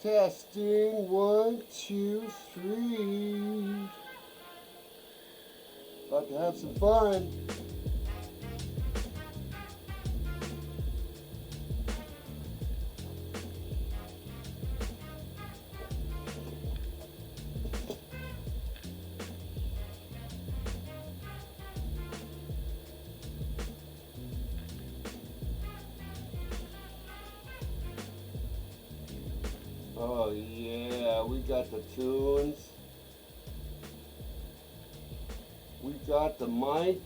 Testing, 1, 2, 3. About to have some fun. Oh yeah, we got the tunes. We got the mic.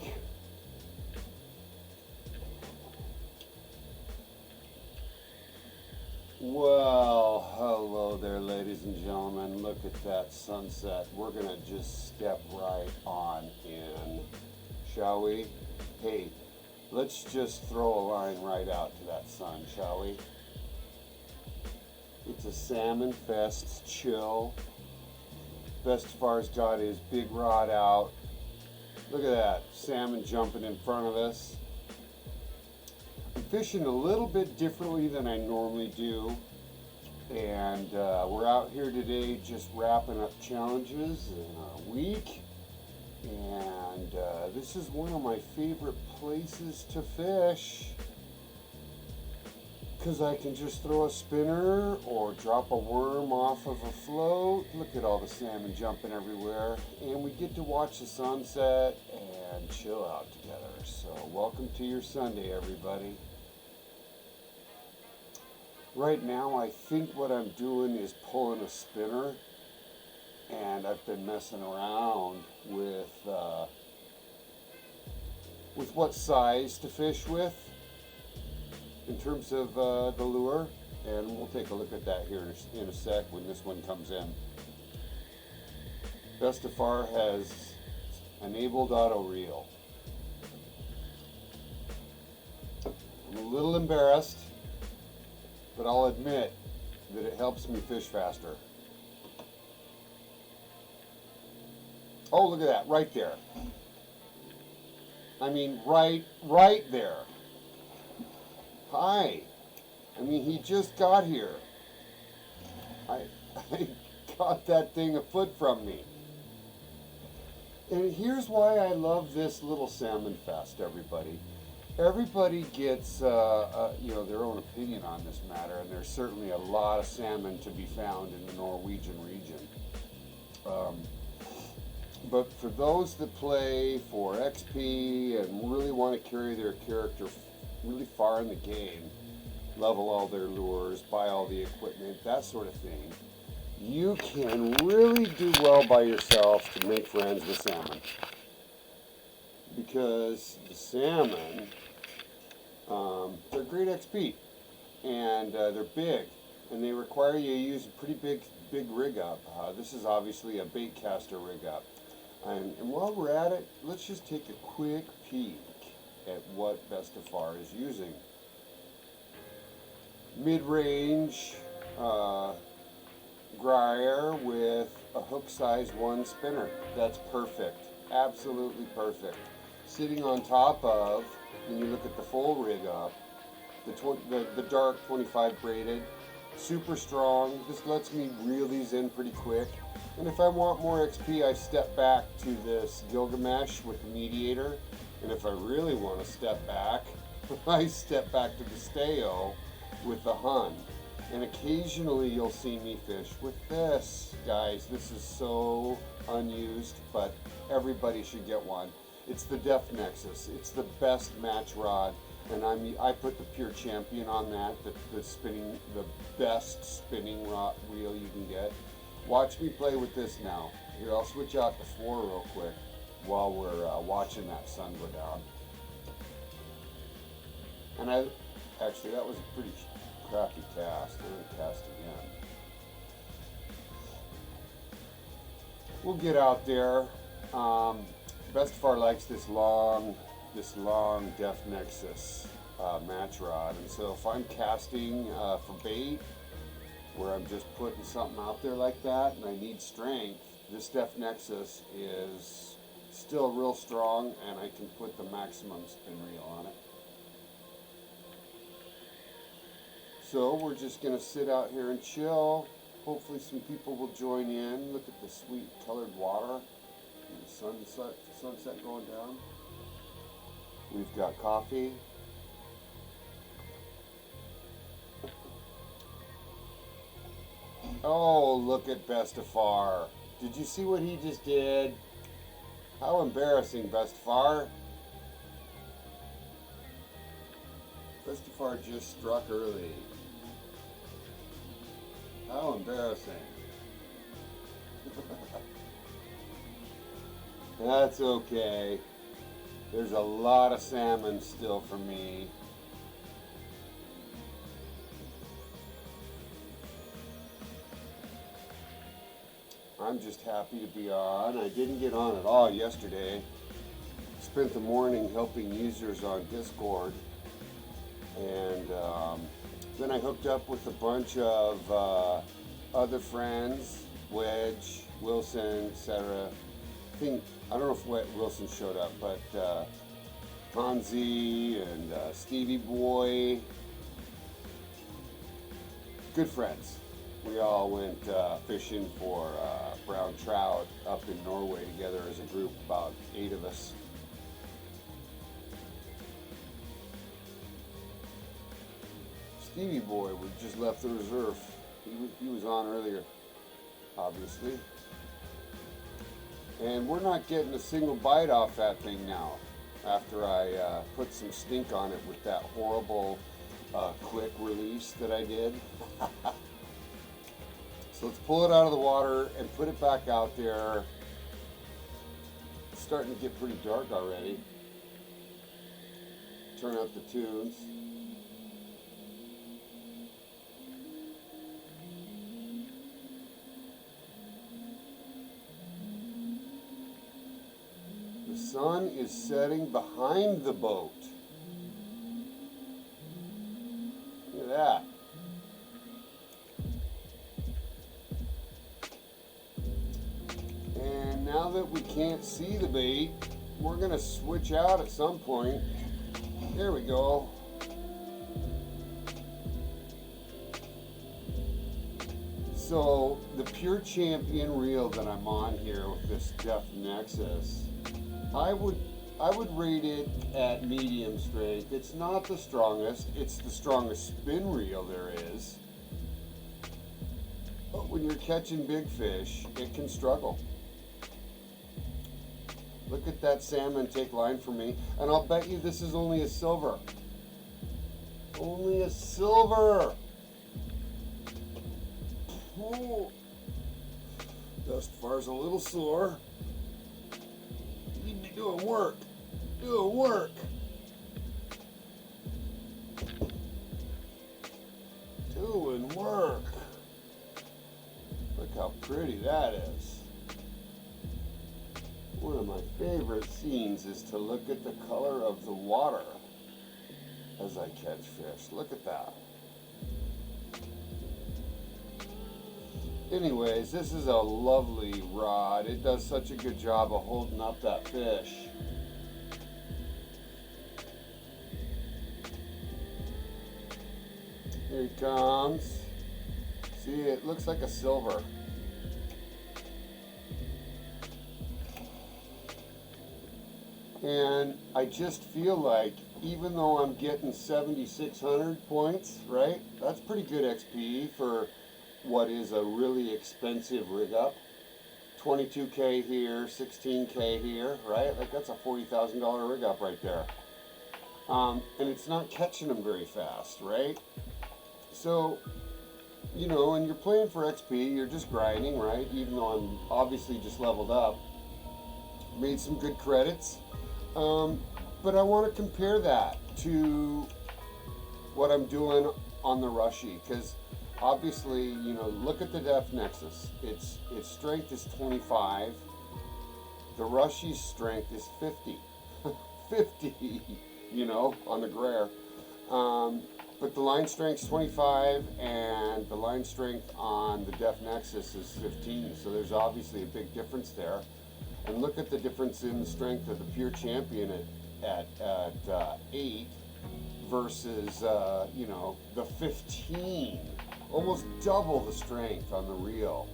Well, hello there, ladies and gentlemen. Look at that sunset. We're gonna just step right on in, shall we? Hey, let's just throw a line right out to that sun, shall we? It's a SalmonFest chill. Bestefar's got his big rod out. Look at that, salmon jumping in front of us. I'm fishing a little bit differently than I normally do. And we're out here today just wrapping up challenges in a week. And this is one of my favorite places to fish, because I can just throw a spinner or drop a worm off of a float. Look at all the salmon jumping everywhere. And we get to watch the sunset and chill out together. So welcome to your Sunday, everybody. Right now, I think what I'm doing is pulling a spinner. And I've been messing around with what size to fish with in terms of the lure, and we'll take a look at that here in a sec when this one comes in. Bestefar has enabled auto reel. I'm a little embarrassed, but I'll admit that it helps me fish faster. Oh, look at that, right there. I mean, right there. Hi. I mean, he just got here. I got that thing a foot from me. And here's why I love this little SalmonFest, everybody. Everybody gets their own opinion on this matter, and there's certainly a lot of salmon to be found in the Norwegian region. But for those that play for XP and really want to carry their character really far in the game, level all their lures, buy all the equipment, that sort of thing, you can really do well by yourself to make friends with salmon. Because the salmon, they're great XP, and they're big, and they require you to use a pretty big rig up. This is obviously a bait caster rig up. And while we're at it, let's just take a quick peek at what Bestefar is using. Mid-range Gryer with a hook size 1 spinner. That's perfect, absolutely perfect. Sitting on top of, when you look at the full rig up, the dark 25 braided, super strong. This lets me reel these in pretty quick. And if I want more XP, I step back to this Gilgamesh with the mediator. And if I really want to step back, I step back to the Steo with the Hun. And occasionally you'll see me fish with this. Guys, this is so unused, but everybody should get one. It's the Def Nexus. It's the best match rod. And I put the Pure Champion on that, the best spinning rod reel you can get. Watch me play with this now. Here, I'll switch out to 4 real quick while we're watching that sun go down. And actually, that was a pretty crappy cast. I'm going to cast again. We'll get out there. Bestefar likes this long Def Nexus match rod, and so if I'm casting for bait, where I'm just putting something out there like that and I need strength, this Def Nexus is still real strong, and I can put the maximum spin reel on it. So we're just going to sit out here and chill. Hopefully some people will join in. Look at the sweet colored water and the sunset going down. We've got coffee. Oh, look at Bestefar. Did you see what he just did? How embarrassing, Bestefar. Bestefar just struck early. How embarrassing. That's okay. There's a lot of salmon still for me. I'm just happy to be on. I didn't get on at all yesterday. Spent the morning helping users on Discord. And then I hooked up with a bunch of other friends, Wedge, Wilson, etc. I don't know if Wilson showed up, but Hansi and Stevie Boy, good friends. We all went fishing for brown trout up in Norway together as a group, about 8 of us. Stevie Boy just left the reserve. He was on earlier, obviously. And we're not getting a single bite off that thing now, after I put some stink on it with that horrible quick release that I did. So let's pull it out of the water and put it back out there. It's starting to get pretty dark already. Turn up the tunes. The sun is setting behind the boat. Look at that. And now that we can't see the bait, we're going to switch out at some point. There we go. So the Pure Champion reel that I'm on here with this Depth Nexus, I would rate it at medium strength. It's not the strongest. It's the strongest spin reel there is. But when you're catching big fish, it can struggle. Look at that salmon take line for me. And I'll bet you this is only a silver. Only a silver. Oh. Bestefar's a little sore. You'd be doing work. Doing work. Doing work. Look how pretty that is. One of my favorite scenes is to look at the color of the water as I catch fish. Look at that. Anyways, this is a lovely rod. It does such a good job of holding up that fish. Here he comes. See, it looks like a silver. And I just feel like, even though I'm getting 7,600 points, right? That's pretty good XP for what is a really expensive rig up. 22K here, 16K here, right? Like that's a $40,000 rig up right there. And it's not catching them very fast, right? So, you know, and you're playing for XP, you're just grinding, right? Even though I'm obviously just leveled up. Made some good credits. But I want to compare that to what I'm doing on the Rushy, because obviously, you know, look at the Depth Nexus. Its strength is 25. The Rushy's strength is 50. 50, you know, on the Grare. But the line strength's 25, and the line strength on the Depth Nexus is 15. So there's obviously a big difference there. And look at the difference in the strength of the Pure Champion at 8 versus, you know, the 15 almost double the strength on the reel,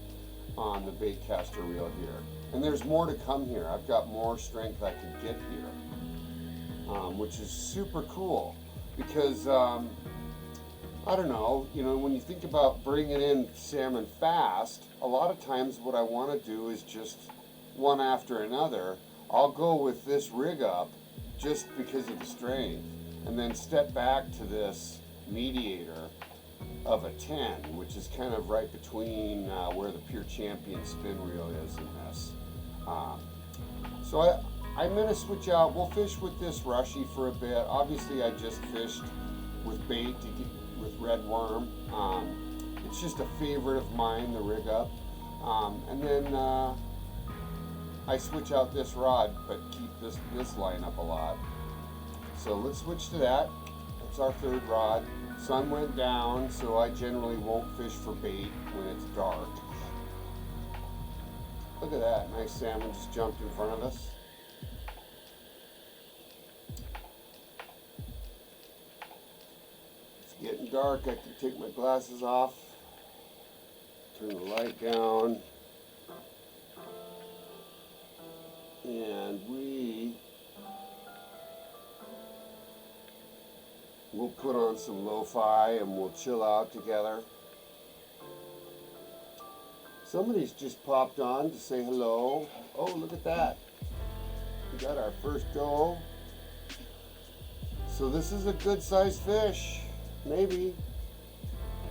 on the bait caster reel here. And there's more to come here. I've got more strength I can get here, which is super cool because, I don't know, you know, when you think about bringing in salmon fast, a lot of times what I want to do is just one after another. I'll go with this rig up just because of the strength, and then step back to this mediator of a 10, which is kind of right between where the Pure Champion spin reel is in this. So I'm going to switch out. We'll fish with this rushy for a bit. Obviously, I just fished with bait with red worm. It's just a favorite of mine, the rig up. And then I switch out this rod, but keep this line up a lot. So let's switch to that. That's our third rod. Sun went down, so I generally won't fish for bait when it's dark. Look at that, nice salmon just jumped in front of us. It's getting dark, I can take my glasses off, turn the light down, and we'll put on some lo-fi and we'll chill out together. Somebody's just popped on to say hello. Oh, look at that. We got our first doe. So this is a good sized fish. Maybe.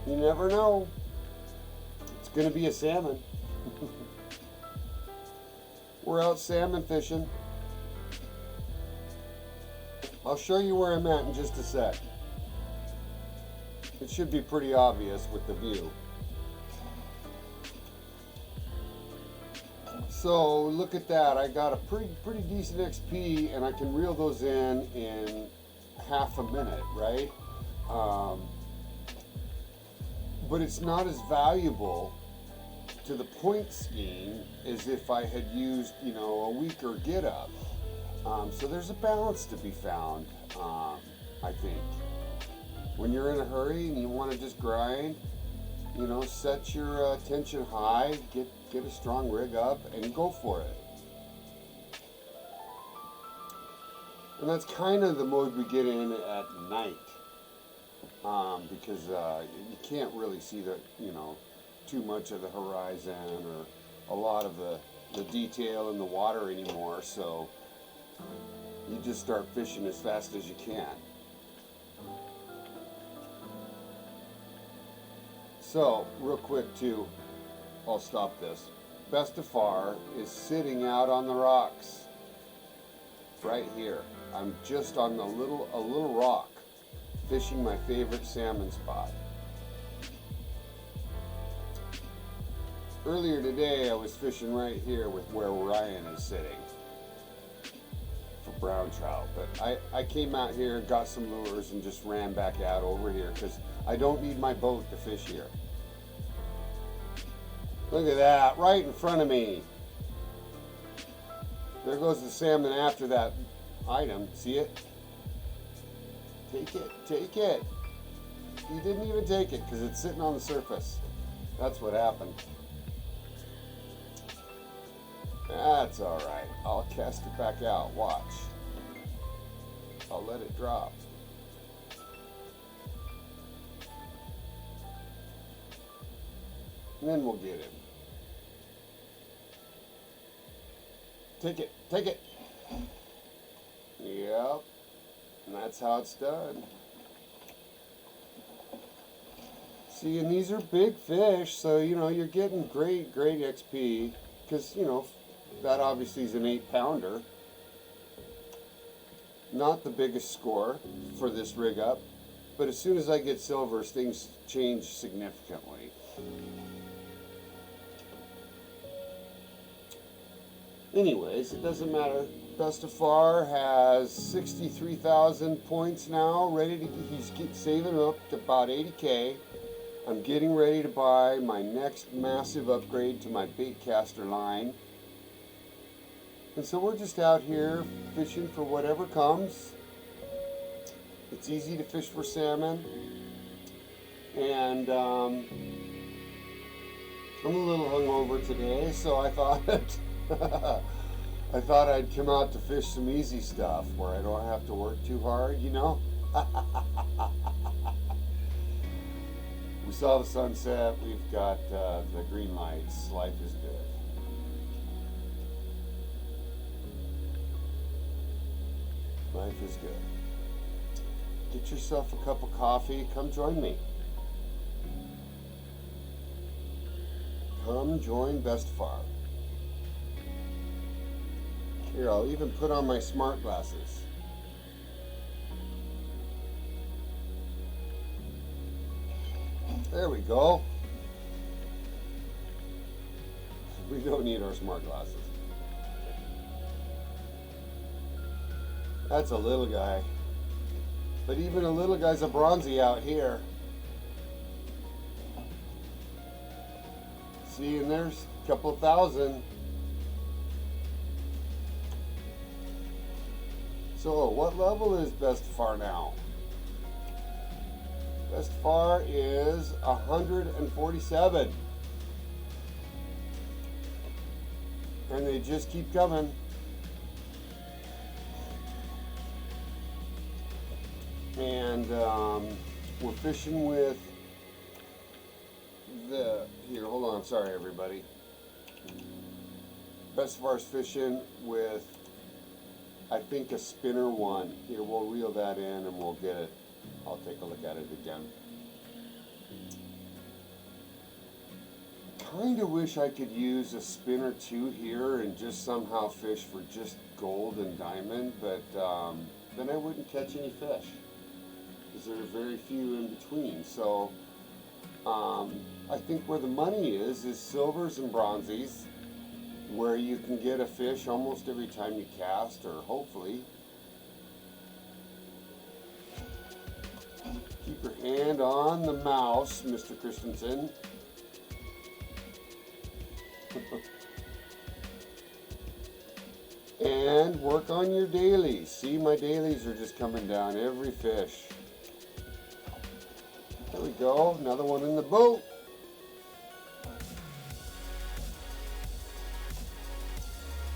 You never know. It's going to be a salmon. We're out salmon fishing. I'll show you where I'm at in just a sec. It should be pretty obvious with the view. So look at that. I got a pretty decent XP, and I can reel those in half a minute, right? But it's not as valuable to the point scheme as if I had used, you know, a weaker get up. So there's a balance to be found, I think. When you're in a hurry and you want to just grind, you know, set your tension high, get a strong rig up, and go for it. And that's kind of the mode we get in at night, because you can't really see too much of the horizon or a lot of the detail in the water anymore. So you just start fishing as fast as you can. So, real quick too, I'll stop this. imBestefar is sitting out on the rocks, right here. I'm just on a little rock, fishing my favorite salmon spot. Earlier today, I was fishing right here with where Ryan is sitting for brown trout, but I came out here, got some lures, and just ran back out over here because I don't need my boat to fish here. Look at that, right in front of me. There goes the salmon after that item. See it? Take it, take it. He didn't even take it because it's sitting on the surface. That's what happened. That's all right. I'll cast it back out. Watch. I'll let it drop. And then we'll get him. Take it, take it. Yep. And that's how it's done. See, and these are big fish, so you're getting great XP because that obviously is an 8-pounder. Not the biggest score for this rig up, but as soon as I get silvers, things change significantly. Anyways, it doesn't matter. imBestefar has 63,000 points now, he's saving up to about 80K. I'm getting ready to buy my next massive upgrade to my bait caster line. And so we're just out here fishing for whatever comes. It's easy to fish for salmon. And I'm a little hungover today, so I thought I thought I'd come out to fish some easy stuff where I don't have to work too hard, you know? We saw the sunset, we've got the green lights, life is good. Life is good. Get yourself a cup of coffee, come join me. Come join Bestefar. Here, I'll even put on my smart glasses. There we go. We don't need our smart glasses. That's a little guy. But even a little guy's a bronzy out here. See, and there's a couple thousand. So, what level is Bestefar now? Bestefar is 147. And they just keep coming. And we're fishing with here, hold on, sorry everybody. Bestefar's fishing with, I think, a spinner one. Here, we'll reel that in and we'll get it. I'll take a look at it again. Kind of wish I could use a spinner 2 here and just somehow fish for just gold and diamond, but then I wouldn't catch any fish because there are very few in between. So I think where the money is silvers and bronzies, where you can get a fish almost every time you cast, or hopefully. Keep your hand on the mouse, Mr. Christensen. And work on your dailies. See, my dailies are just coming down every fish. There we go, another one in the boat.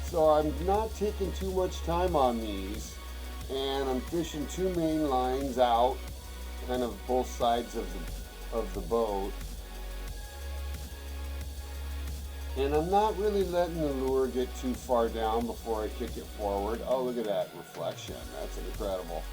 So I'm not taking too much time on these, and I'm fishing 2 main lines out, kind of both sides of the boat. And I'm not really letting the lure get too far down before I kick it forward. Oh, look at that reflection. That's incredible.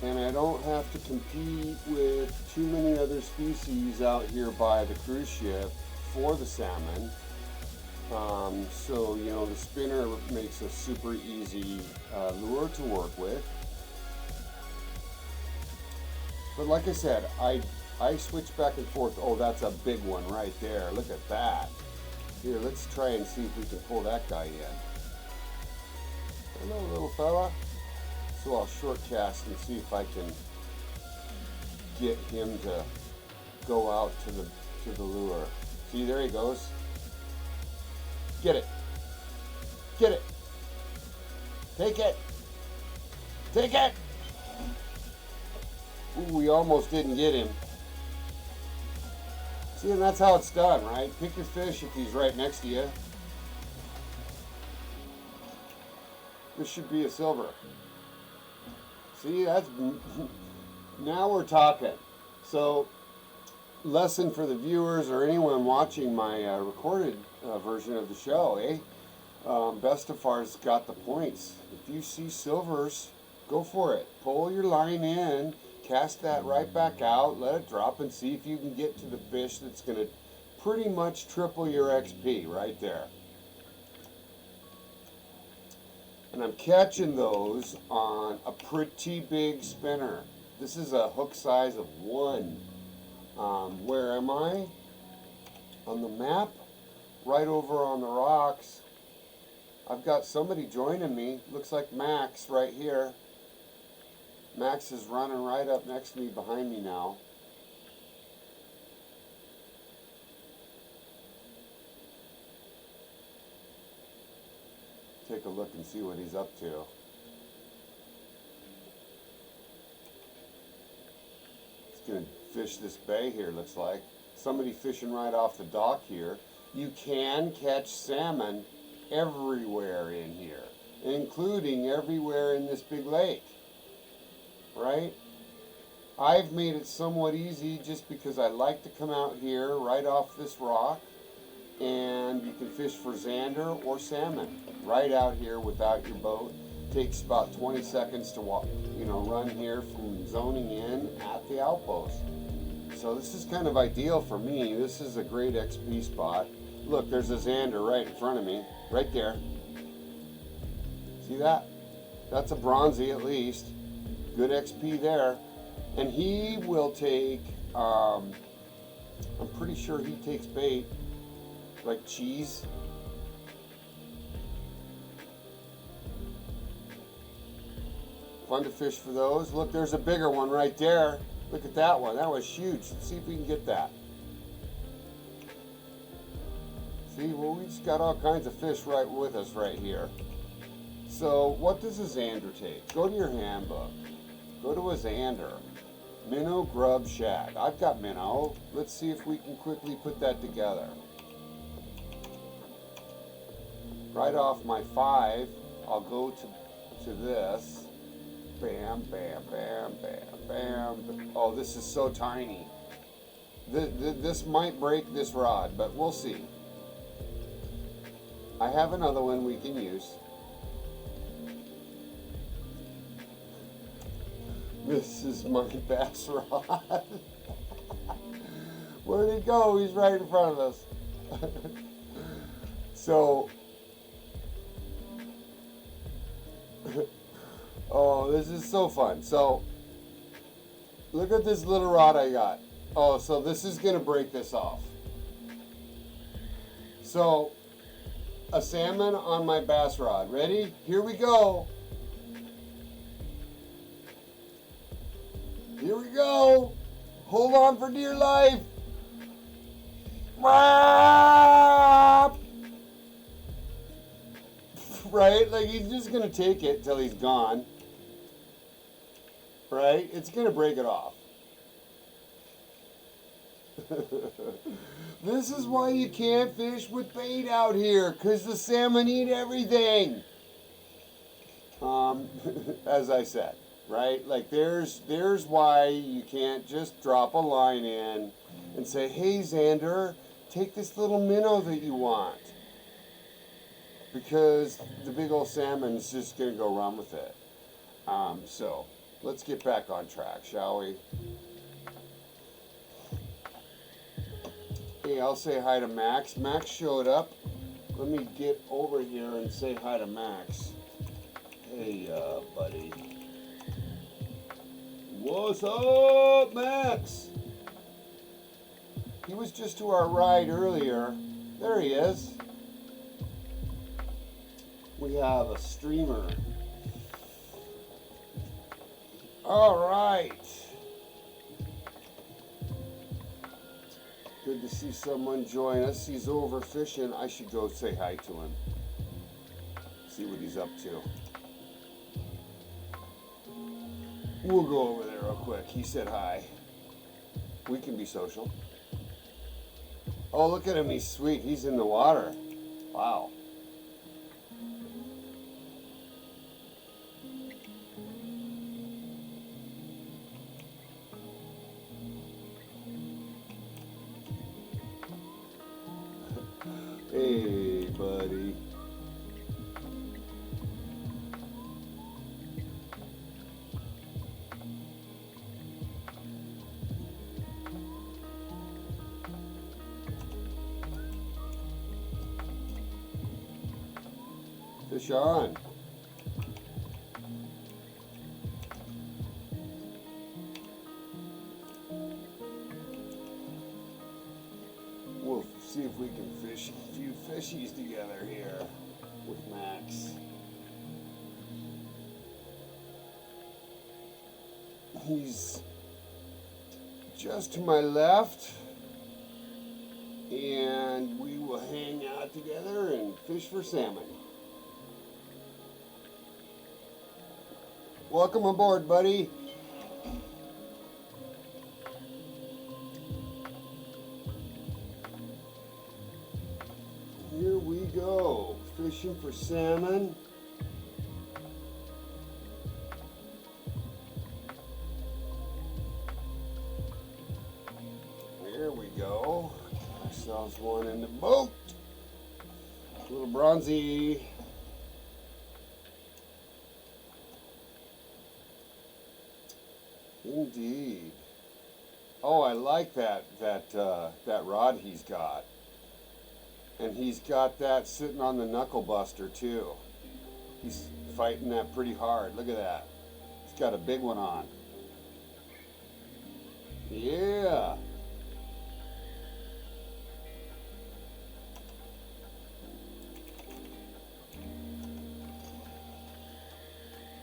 And I don't have to compete with too many other species out here by the cruise ship for the salmon. So, you know, the spinner makes a super easy lure to work with. But like I said, I switch back and forth. Oh, that's a big one right there. Look at that. Here, let's try and see if we can pull that guy in. Hello, little fella. So I'll short cast and see if I can get him to go out to the lure. See, there he goes. Get it. Get it. Take it. Take it. Ooh, we almost didn't get him. See, and that's how it's done, right? Pick your fish if he's right next to you. This should be a silver. See, that's, now we're talking. So, lesson for the viewers or anyone watching my recorded version of the show, eh? Bestefar's got the points. If you see silvers, go for it. Pull your line in, cast that right back out, let it drop, and see if you can get to the fish that's going to pretty much triple your XP right there. And I'm catching those on a pretty big spinner. This is a hook size of 1. Where am I? On the map? Right over on the rocks. I've got somebody joining me. Looks like Max right here. Max is running right up next to me, behind me now. take a look and see what he's up to. He's going to fish this bay here, looks like. Somebody fishing right off the dock here. You can catch salmon everywhere in here, including everywhere in this big lake, right? I've made it somewhat easy just because I like to come out here right off this rock, and you can fish for zander or salmon right out here without your boat. Takes about 20 seconds to walk, run here from zoning in at the outpost. So this is kind of ideal for me. This is a great XP spot. Look, there's a zander right in front of me, right there. See that? That's a bronzy at least. Good XP there. And he will take, I'm pretty sure he takes bait, like cheese. Fun to fish for those. Look, there's a bigger one right there. Look at that one. That was huge. Let's see if we can get that. See, well, we just got all kinds of fish right with us right here. So, what does a zander take? Go to your handbook. Go to a zander. Minnow, grub, shad. I've got minnow. Let's see if we can quickly put that together. Right off my 5, I'll go to this. Bam, bam, bam, bam, bam. Oh, this is so tiny. This might break this rod, but we'll see. I have another one we can use. This is my bass rod. Where'd he go? He's right in front of us. So, oh, this is so fun. So, look at this little rod I got. Oh, so this is going to break this off. So, a salmon on my bass rod. Ready? Here we go. Here we go. Hold on for dear life. Right? Like he's just going to take it till he's gone. Right? It's going to break it off. This is why you can't fish with bait out here, because the salmon eat everything. As I said. Right? Like there's why you can't just drop a line in and say, hey zander, take this little minnow that you want. Because the big old salmon's just going to go run with it. So let's get back on track, shall we? Hey, I'll say hi to Max. Max showed up. Let me get over here and say hi to Max. Hey, buddy. What's up, Max? He was just to our right earlier. There he is. We have a streamer. All right. Good to see someone join us. He's over fishing. I should go say hi to him. See what he's up to. We'll go over there real quick. He said hi. We can be social. Oh, look at him. He's sweet. He's in the water. Wow. Hey, buddy. Fish on. We'll see if we can fish a few fishies together here with Max. He's just to my left, and we will hang out together and fish for salmon. Welcome aboard, buddy. Here we go, fishing for salmon. There we go. Got ourselves one in the boat. A little bronzy. Indeed. Oh, I like that rod he's got. And he's got that sitting on the knuckle buster too. He's fighting that pretty hard. Look at that. He's got a big one on. Yeah.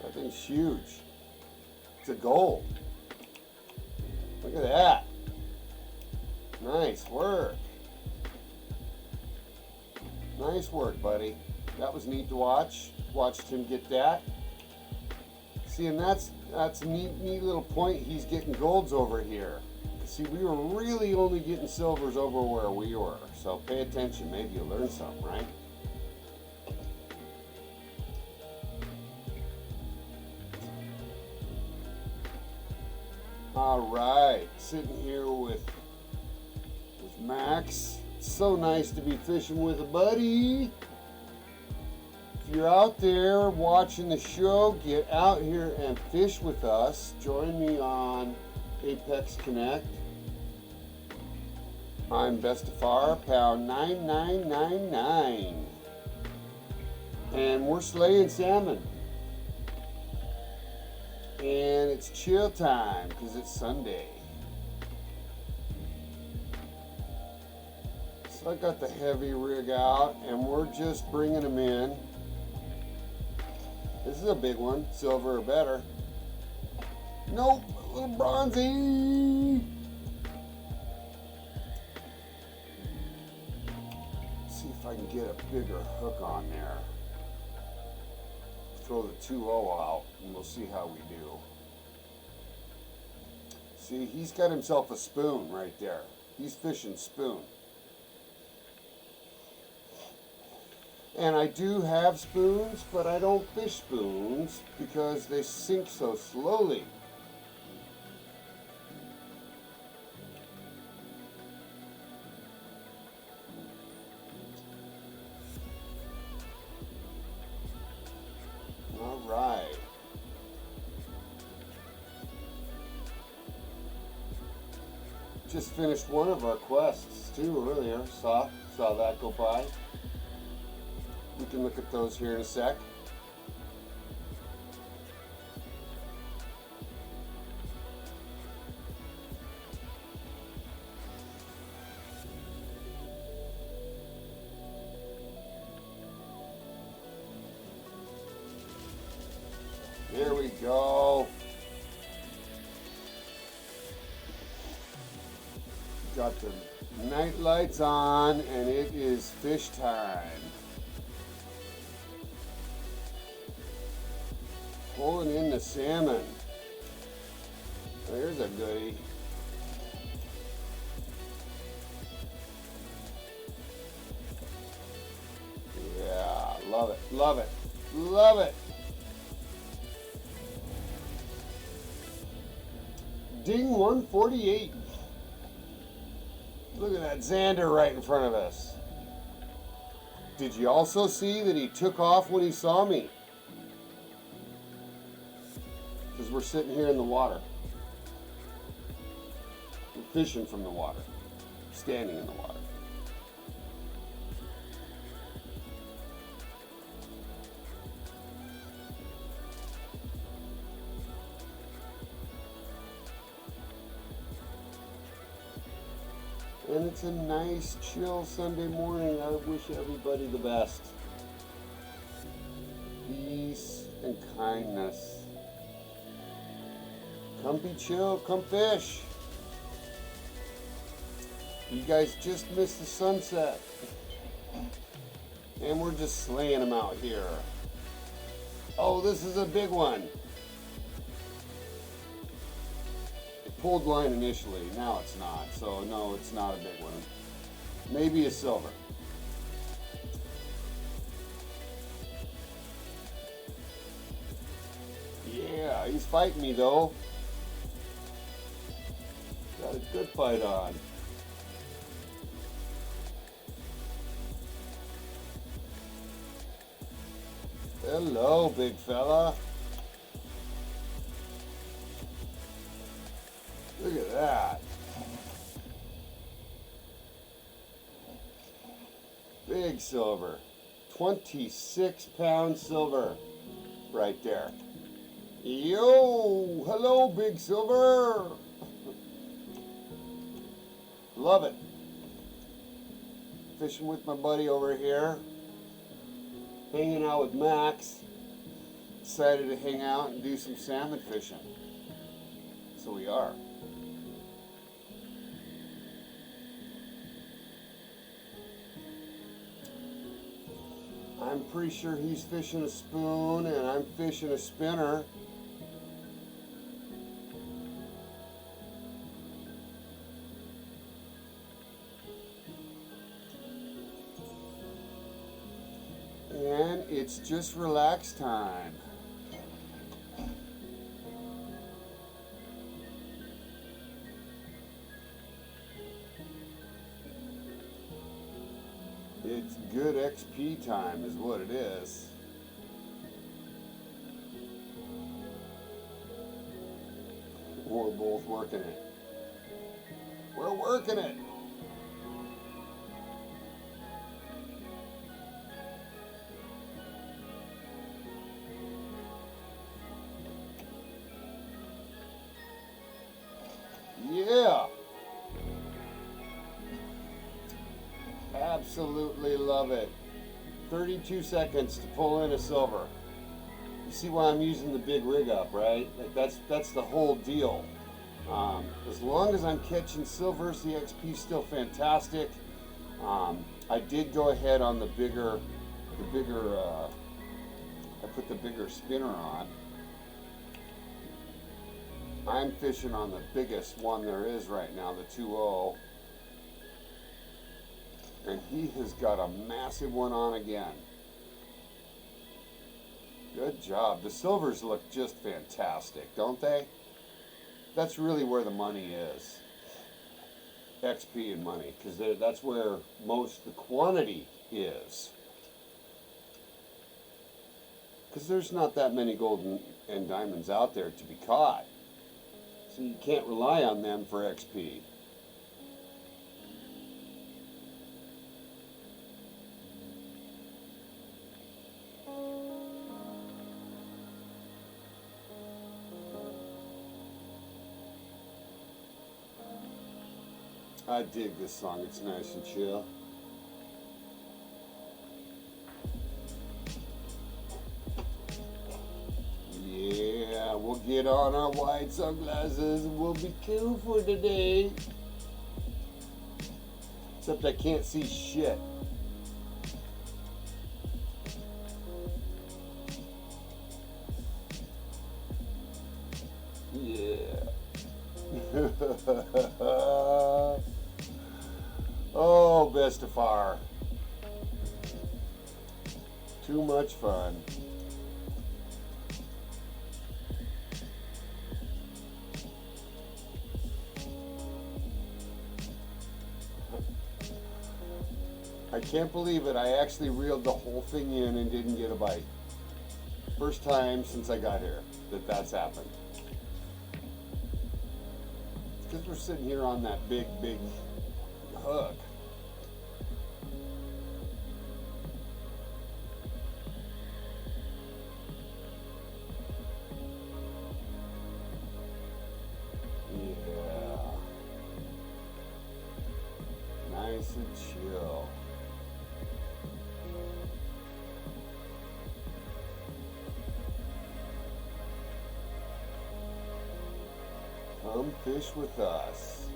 That thing's huge. It's a gold. Look at that. Nice work. Nice work, buddy. That was neat to watch. Watched him get that. See, and that's a neat little point. He's getting golds over here. See, we were really only getting silvers over where we were. So pay attention. Maybe you'll learn something, right? All right, sitting here with Max. It's so nice to be fishing with a buddy. If you're out there watching the show, get out here and fish with us. Join me on Apex Connect. I'm imBestefar, pound 9999. And we're slaying salmon. And it's chill time because it's Sunday. So I got the heavy rig out and we're just bringing them in. This is a big one, silver or better. Nope, a little bronzy. Let's see if I can get a bigger hook on there. Throw the 2-0 out and we'll see how we do. See, he's got himself a spoon right there. He's fishing spoon. And I do have spoons, but I don't fish spoons because they sink so slowly. All right. Just finished one of our quests too earlier. Saw that go by. We can look at those here in a sec. There we go. Got the night lights on and it is fish time. Pulling in the salmon. There's a goodie. Yeah, love it, love it, love it. Ding 148. Look at that Xander right in front of us. Did you also see that he took off when he saw me? Because we're sitting here in the water. We're fishing from the water. Standing in the water. And it's a nice, chill Sunday morning. I wish everybody the best. Peace and kindness. Come be chill, come fish. You guys just missed the sunset. And we're just slaying them out here. Oh, this is a big one. pulled line initially. Now it's not. So no, it's not a big one. Maybe a silver. Yeah, he's fighting me though. Got a good fight on. Hello, big fella. Look at that. Big silver. 26-pound silver right there. Yo, hello, big silver. Love it. Fishing with my buddy over here. Hanging out with Max. Decided to hang out and do some salmon fishing. So we are. I'm pretty sure he's fishing a spoon and I'm fishing a spinner. And it's just relax time. It's good XP time is what it is. We're both working it. We're working it. Yeah. Absolutely love it. 32 seconds to pull in a silver. You see why I'm using the big rig up, right? That's the whole deal. As long as I'm catching silvers, the XP is still fantastic. I did go ahead on I put the bigger spinner on. I'm fishing on the biggest one there is right now, the 2.0. And he has got a massive one on again. Good job. The silvers look just fantastic, don't they? That's really where the money is. XP and money, because that's where most the quantity is. Because there's not that many gold and diamonds out there to be caught. So you can't rely on them for XP. I dig this song, it's nice and chill. Yeah, we'll get on our white sunglasses and we'll be cool for today. Except I can't see shit. Yeah. Oh, bestefar. Too much fun. I can't believe it. I actually reeled the whole thing in and didn't get a bite. First time since I got here that's happened. It's because we're sitting here on that big hook. Yeah. Nice and chill. Come fish with us.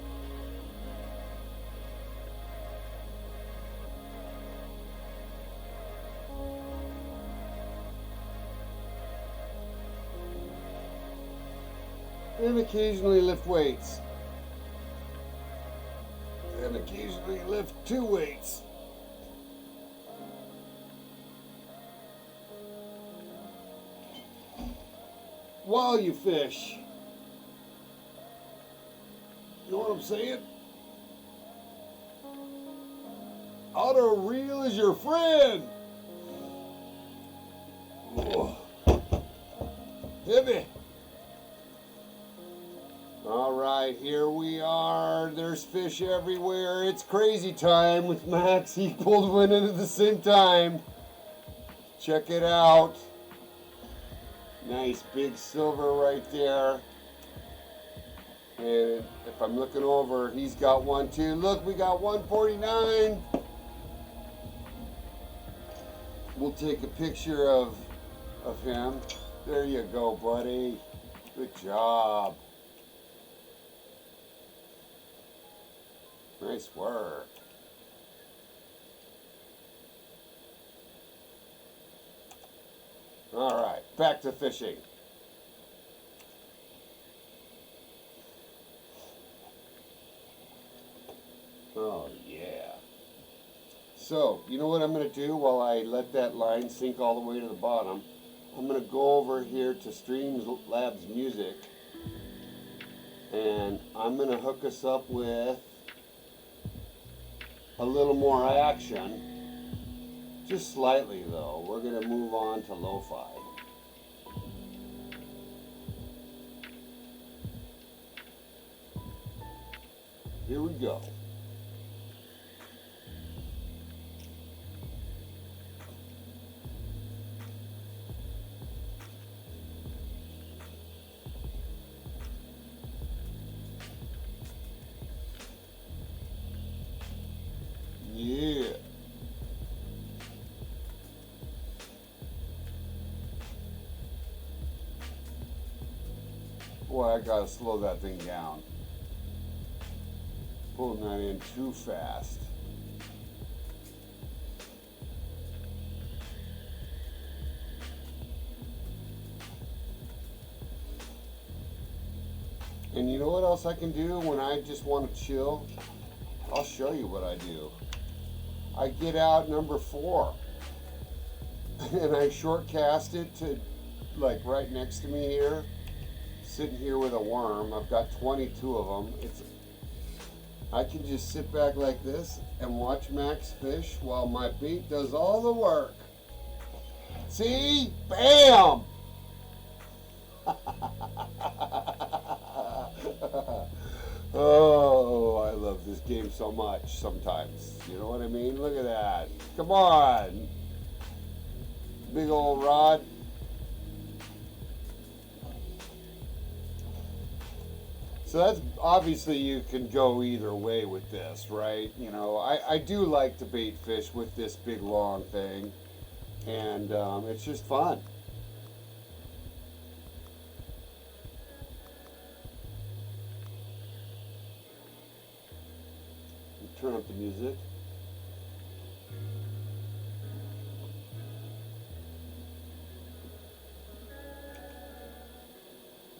and occasionally lift weights. And occasionally lift 2 weights. While you fish. You know what I'm saying? Auto reel is your friend. Oh. Heavy. All right, here we are. There's fish everywhere. It's crazy time with Max. He pulled one in at the same time. Check it out. Nice big silver right there. And if I'm looking over, he's got one too. Look, we got 149. We'll take a picture of him. There you go, buddy. Good job. Nice work. All right, back to fishing. Oh, yeah. So, you know what I'm going to do while I let that line sink all the way to the bottom? I'm going to go over here to Streamlabs Music, and I'm going to hook us up with a little more action. Just slightly, though. We're going to move on to lo-fi. Here we go. Yeah. Boy, I gotta slow that thing down. Pulling that in too fast. And you know what else I can do when I just want to chill? I'll show you what I do. I get out number 4 and I short cast it to like right next to me here, sitting here with a worm. I've got 22 of them. I can just sit back like this and watch Max fish while my bait does all the work. See? Bam! Oh, I love this game so much sometimes. You know what I mean? Look at that. Come on. Big old rod. So that's obviously, you can go either way with this, right? You know, I do like to bait fish with this big long thing, and it's just fun. Turn up the music.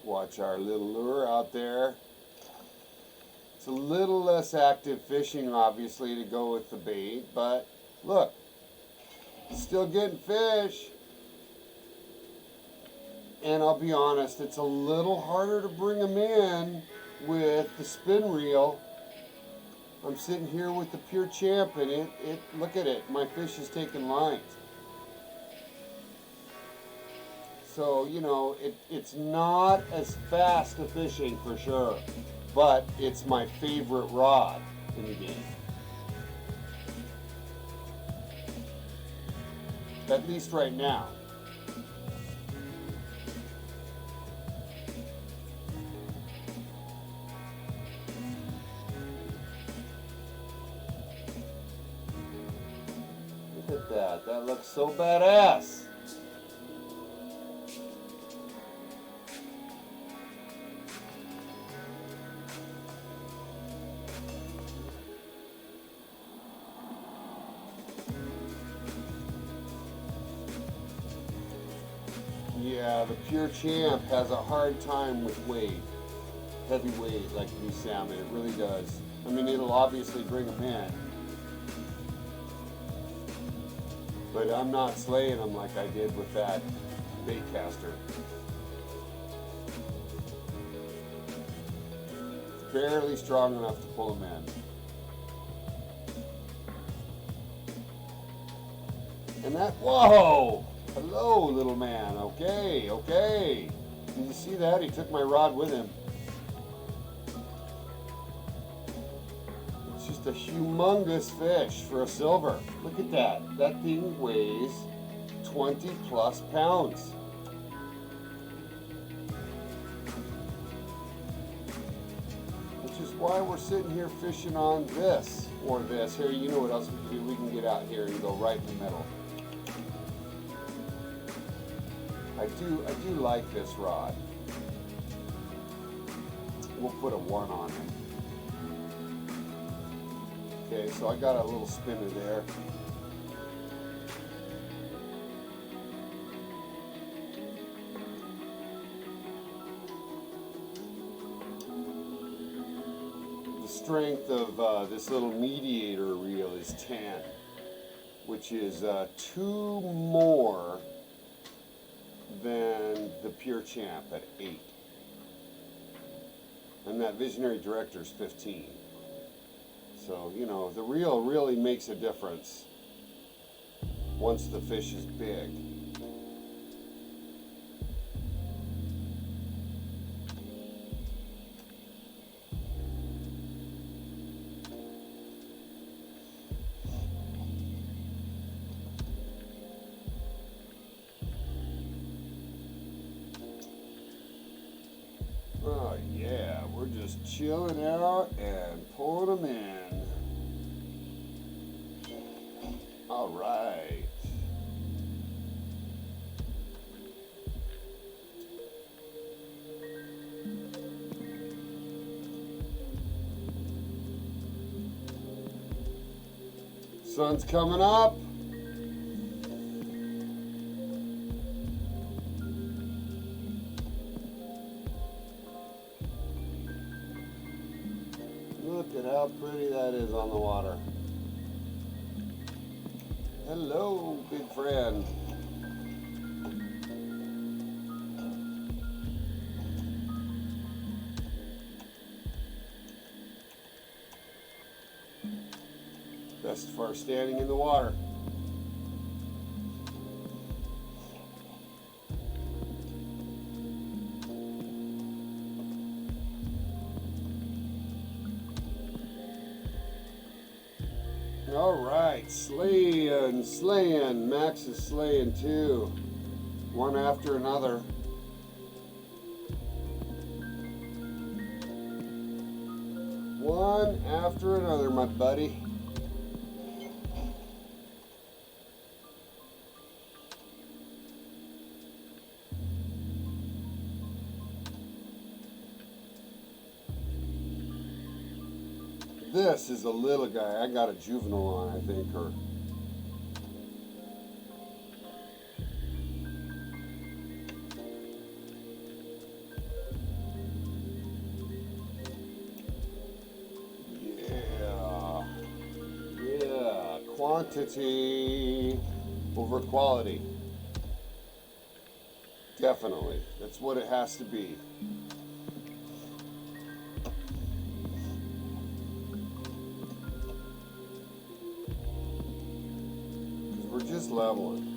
Watch our little lure out there. It's a little less active fishing, obviously, to go with the bait, but look, still getting fish. And I'll be honest, it's a little harder to bring them in with the spin reel. I'm sitting here with the Pure Champ, and look at it, my fish is taking lines. So, you know, it's not as fast a fishing for sure, but it's my favorite rod in the game. At least right now. Look at that. That looks so badass. Yeah, the Pure Champ has a hard time with weight. heavyweight like new salmon. It really does. I mean, it'll obviously bring them in, but I'm not slaying them like I did with that bait caster. Barely strong enough to pull them in. And that, whoa! Hello, little man. Okay, okay. Did you see that? He took my rod with him. It's just a humongous fish for a silver. Look at that. That thing weighs 20 plus pounds. Which is why we're sitting here fishing on this or this. Here, you know what else we can do? We can get out here and go right in the middle. I do like this rod. We'll put a 1 on it. Okay, so I got a little spinner there. The strength of this little mediator reel is 10, which is 2 more than the Pure Champ at 8. And that Visionary Director is 15. So, you know, the reel really makes a difference once the fish is big. Oh yeah, we're just chilling out and pulling them in. All right. Sun's coming up. Look at how pretty that is on the water. Hello, big friend. Bestefar standing in the water. All right, slaying. Max is slaying too. One after another. One after another, my buddy. This is a little guy. I got a juvenile on, I think, or yeah, quantity over quality. Definitely, that's what it has to be. We're just leveling.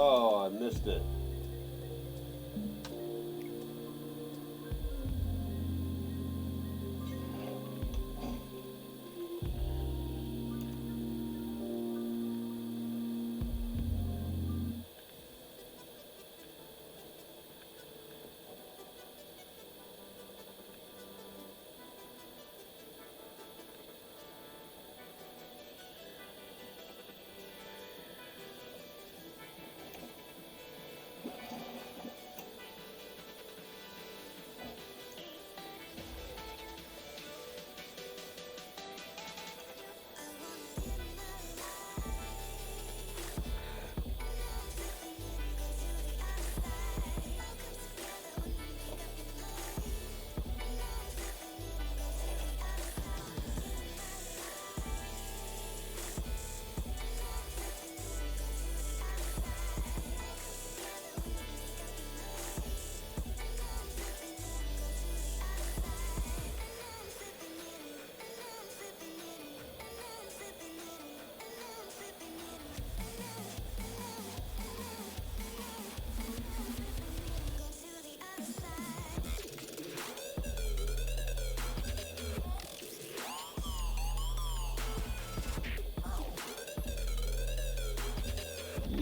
Oh, I missed it.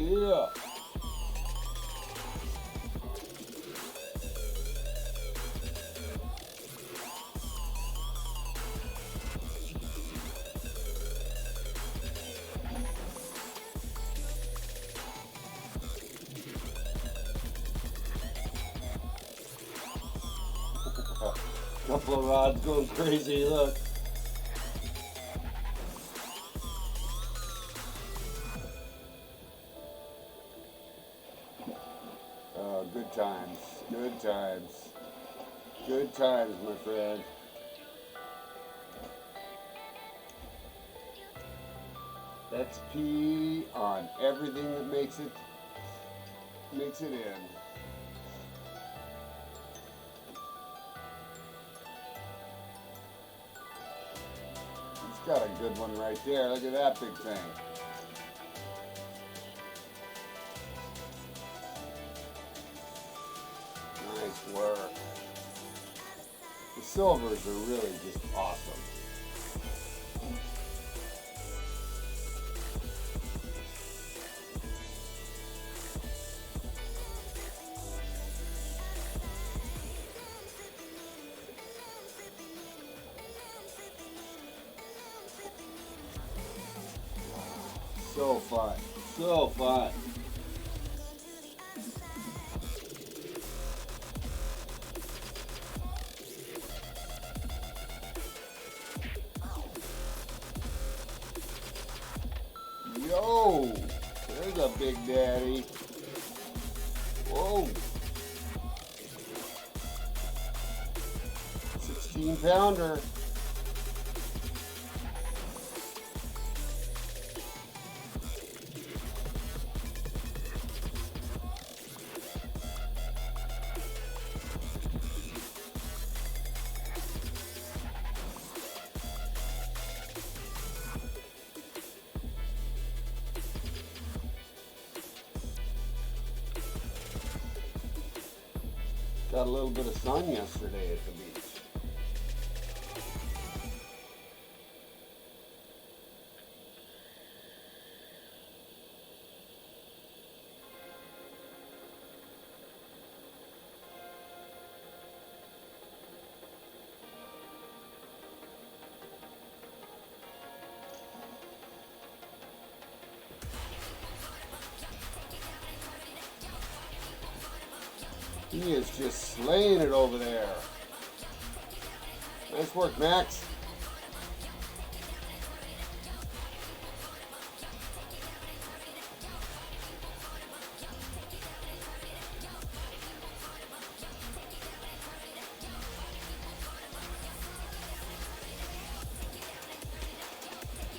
Yeah. Couple of rods going crazy, look. Oh, good times, good times. Good times, my friend. Let's pee on everything that makes it in. It's got a good one right there. Look at that big thing. Nice work. The silvers are really just awesome. So fun. So fun. Yo, there's a big daddy. Whoa. 16-pounder. Got a little bit of sun yesterday at the beach. He is just slaying it over there. Nice work, Max.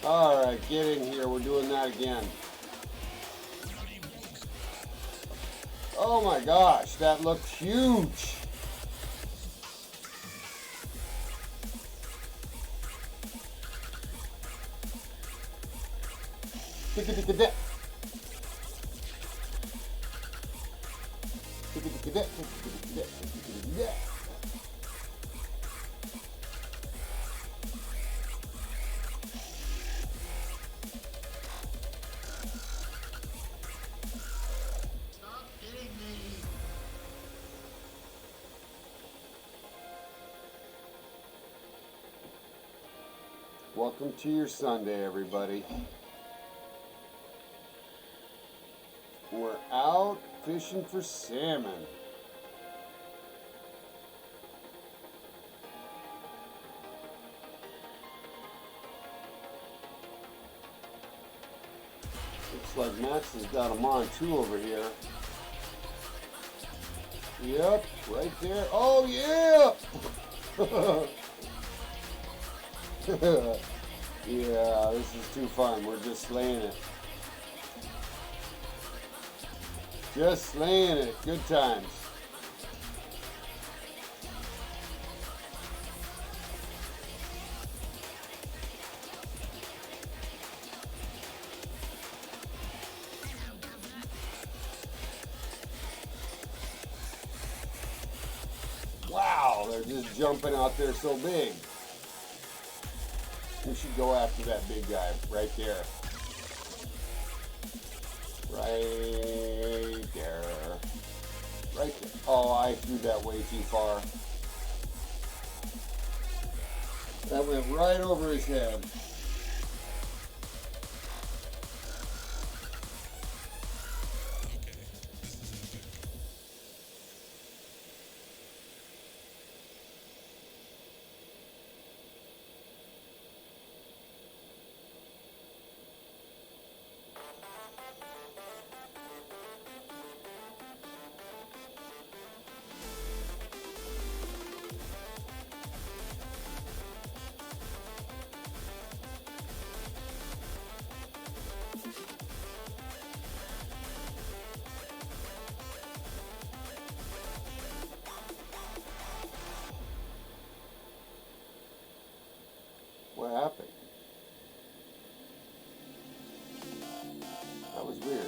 All right, get in here. We're doing that again. Oh my gosh, that looked huge. Welcome to your Sunday, everybody. We're out fishing for salmon. Looks like Max has got them on too over here. Yep, right there. Oh yeah! Yeah, this is too fun. We're just slaying it. Just slaying it. Good times. Wow, they're just jumping out there so big. We should go after that big guy right there. Right there. Right there. Oh, I threw that way too far. That went right over his head. What happened? That was weird.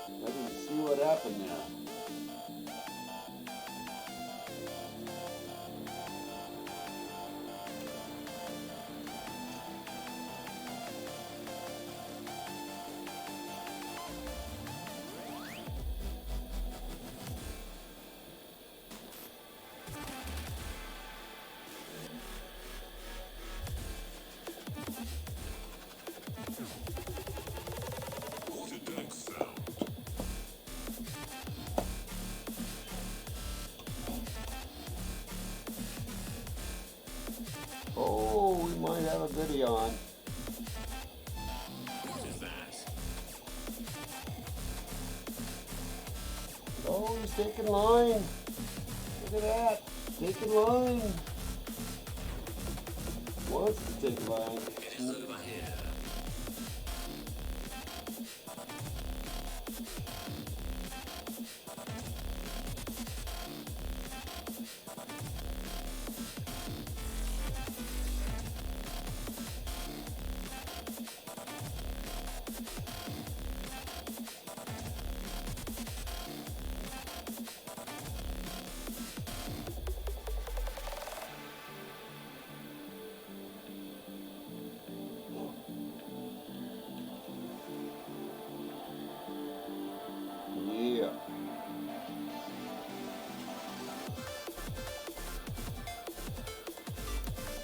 I didn't see what happened there. Oh, we might have a goodie on. What is that? Oh, he's taking line. Look at that. Taking line. Wants to take line. It is over here. Yeah.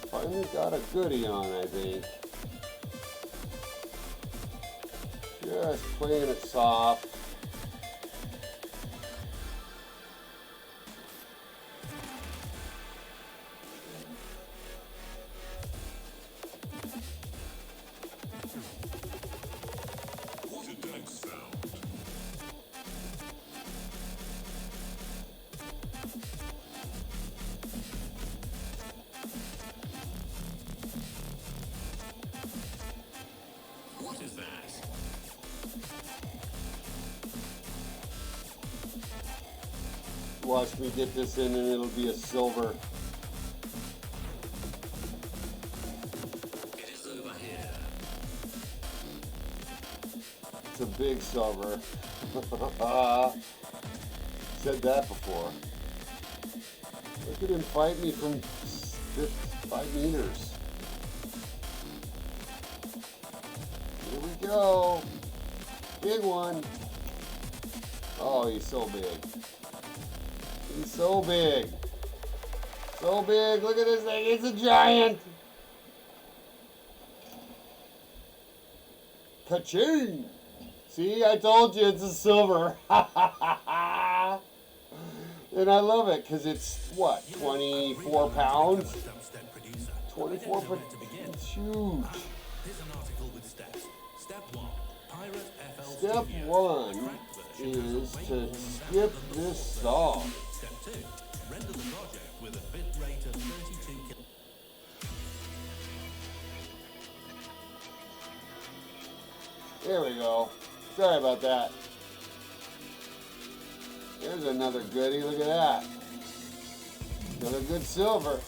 Finally got a goodie on, I think. Just playing it soft. What a dank sound. What is that? Watch me get this in and it'll be a silver. It is over here. It's a big silver. Said that before. Look at him fight me from 5 meters. Here we go. Big one. Oh, he's so big. He's so big. So big. Look at this thing. It's a giant. Ka-ching! See, I told you it's a silver. And I love it because it's, what, 24 pounds? 24 pounds. It's huge. Here's an article with steps. Step 1. Pirate FL Step Studio. 1 is to skip this song. Step 2. Render the project with a bit rate of 32 kil. There we go. Sorry about that. There's another goodie. Look at that. Another good silver.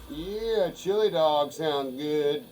Yeah, chili dog sound good.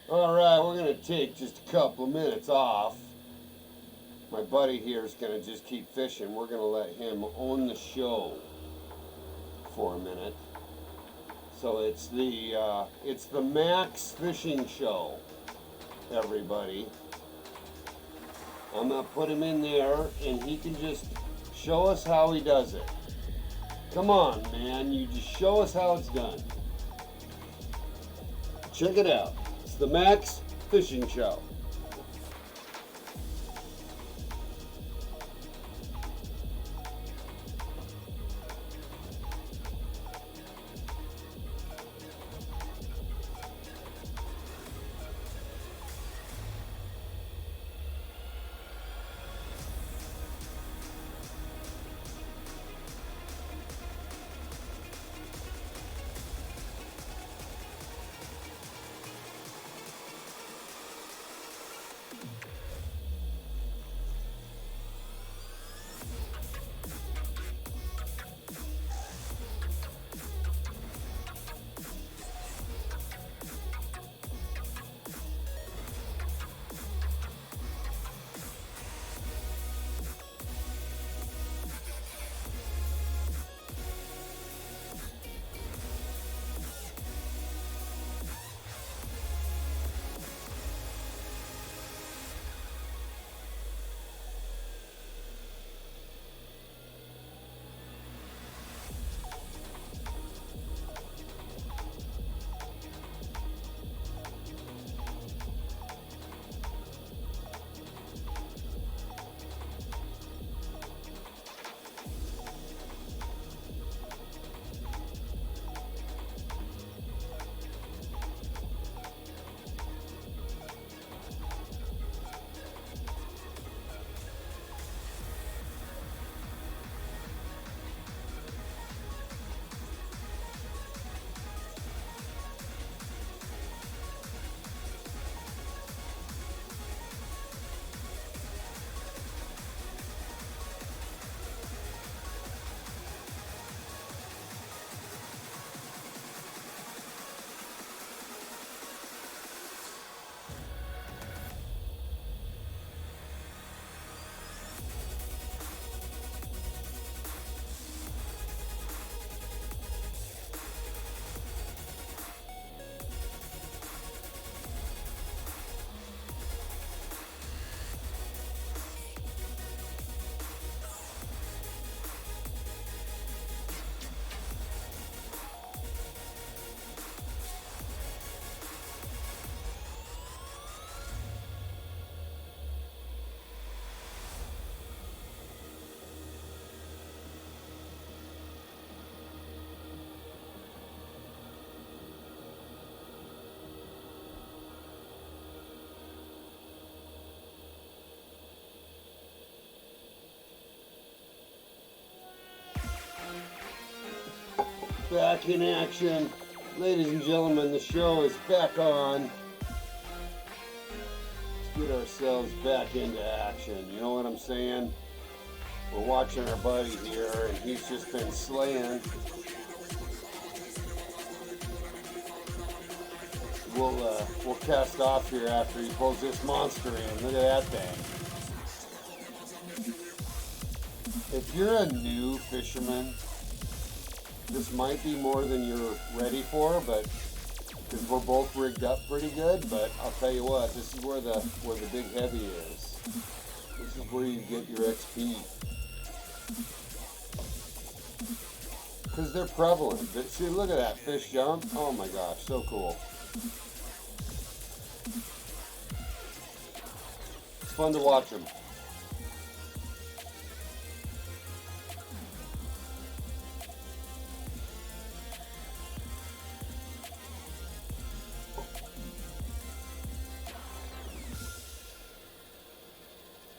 Alright, we're going to take just a couple of minutes off. My buddy here is going to just keep fishing. We're going to let him own the show for a minute. So it's the Max Fishing Show, everybody. I'm going to put him in there and he can just show us how he does it. Come on, man, you just show us how it's done. Check it out. It's the Max Fishing Show. back in action. Ladies and gentlemen, the show is back on. Let's get ourselves back into action. You know what I'm saying? We're watching our buddy here, and he's just been slaying. We'll cast off here after he pulls this monster in. Look at that thing. If you're a new fisherman, this might be more than you're ready for, but because we're both rigged up pretty good. But I'll tell you what, this is where the big heavy is. This is where you get your XP. Because they're prevalent. See, look at that fish jump. Oh my gosh, so cool. It's fun to watch them.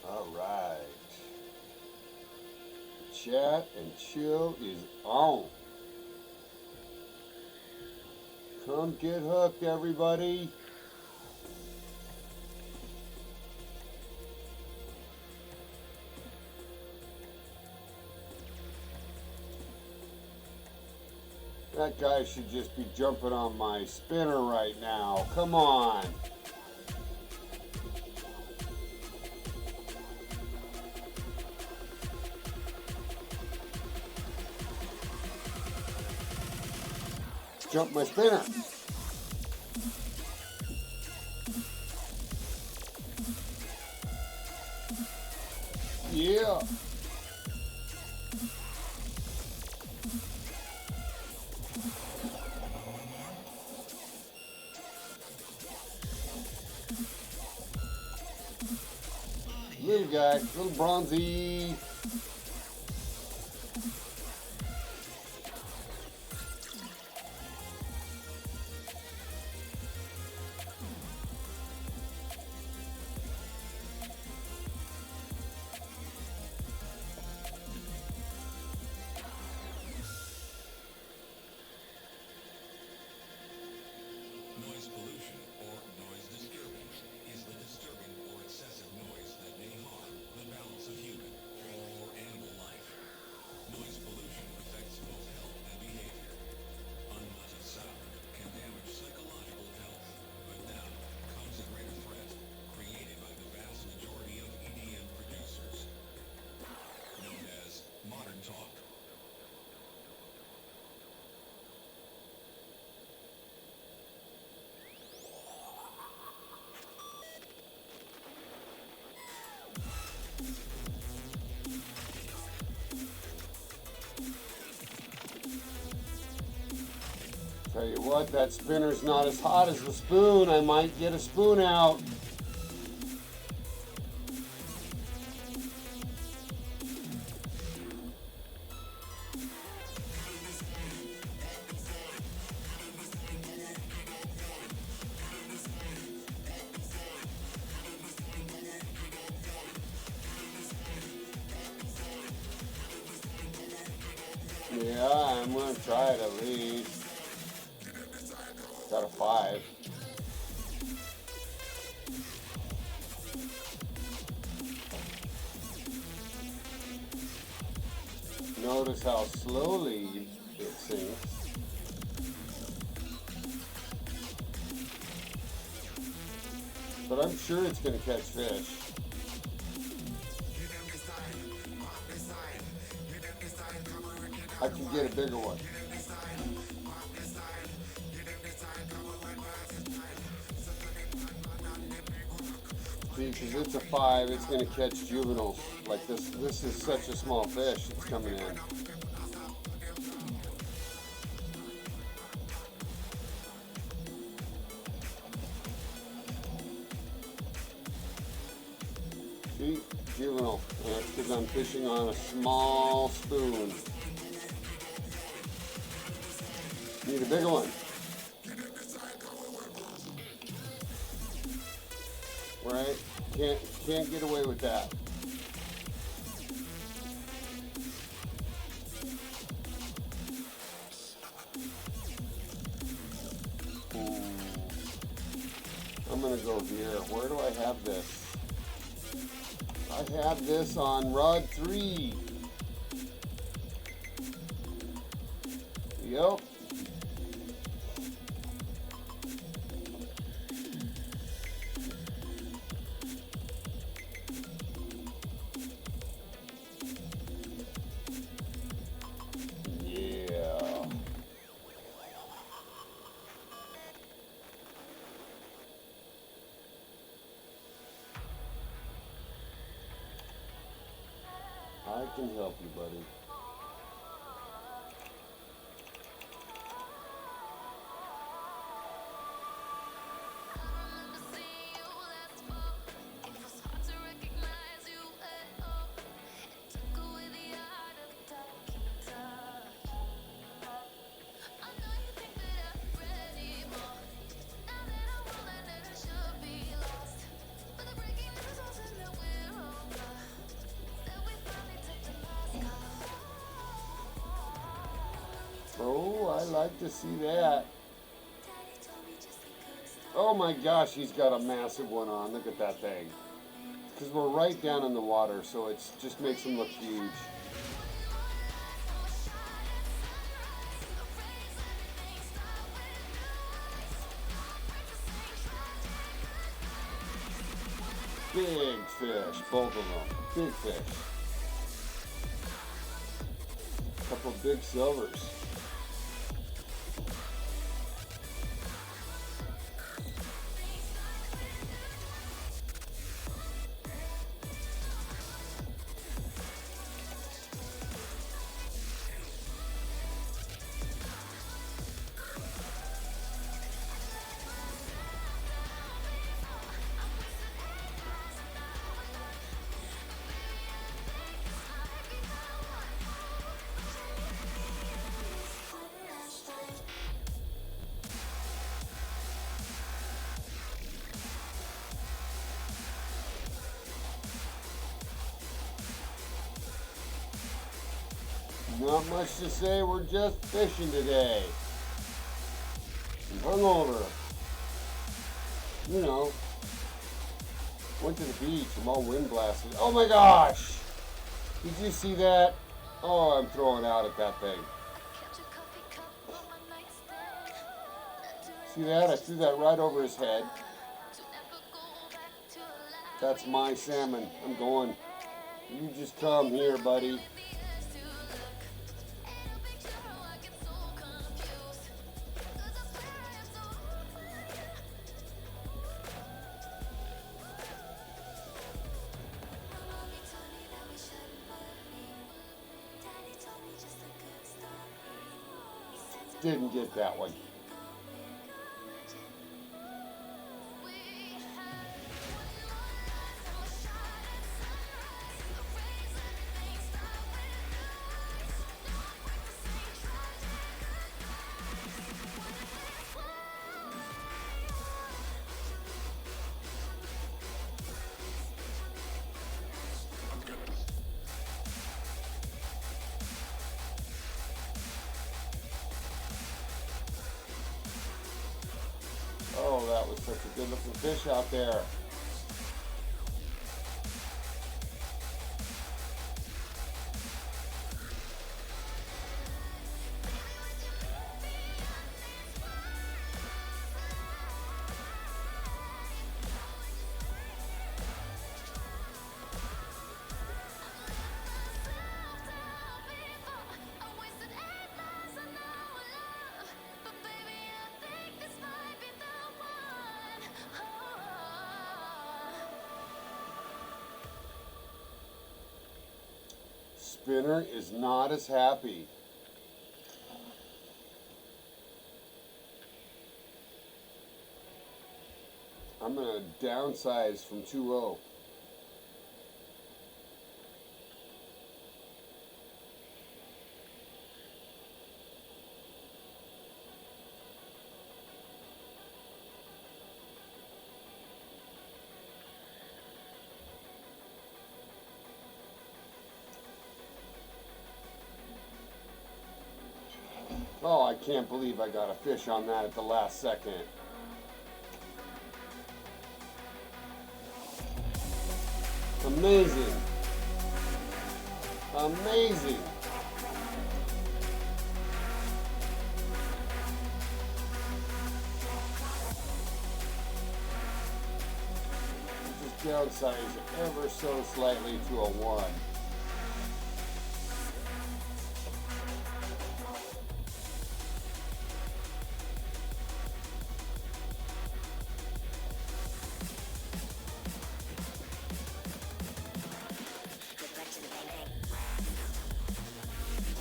All right. Chat and chill is on. Come get hooked, everybody. That guy should just be jumping on my spinner right now. Come on. Jump my spinner. Yeah. Little guy, little bronzy. Noise pollution or noise disturbance is the disturbing or excessive noise that may harm the balance of human or animal life. Noise pollution affects both health and behavior. Unwanted sound can damage psychological health, but now comes a greater threat created by the vast majority of EDM producers, known as modern talk. Tell you what, that spinner's not as hot as the spoon. I might get a spoon out. Yeah, I'm gonna try it at least. Got a 5. Notice how slowly it sinks. But I'm sure it's going to catch fish. I can get a bigger one. See, because it's a 5, it's going to catch juveniles. Like this is such a small fish that's coming in. See, juvenile. And that's because I'm fishing on a small spoon. Need a bigger one. Right? Can't get away with that. I'm gonna go here. Where do I have this? I have this on rod 3. Yep. Yeah. I can help you, buddy. Oh, I like to see that. Oh my gosh, he's got a massive one on. Look at that thing. Because we're right down in the water, so it just makes him look huge. Big fish, both of them. Big fish. Couple of big silvers. Not much to say, we're just fishing today. I'm hungover. You know, went to the beach, I'm all wind blasted. Oh my gosh! Did you see that? Oh, I'm throwing out at that thing. See that? I threw that right over his head. That's my salmon. I'm going. You just come here, buddy. Didn't get that one. Oh, that was such a good looking fish out there. Spinner is not as happy. I'm going to downsize from 2.0. Oh, I can't believe I got a fish on that at the last second. Amazing. Amazing. Just downsize ever so slightly to a 1.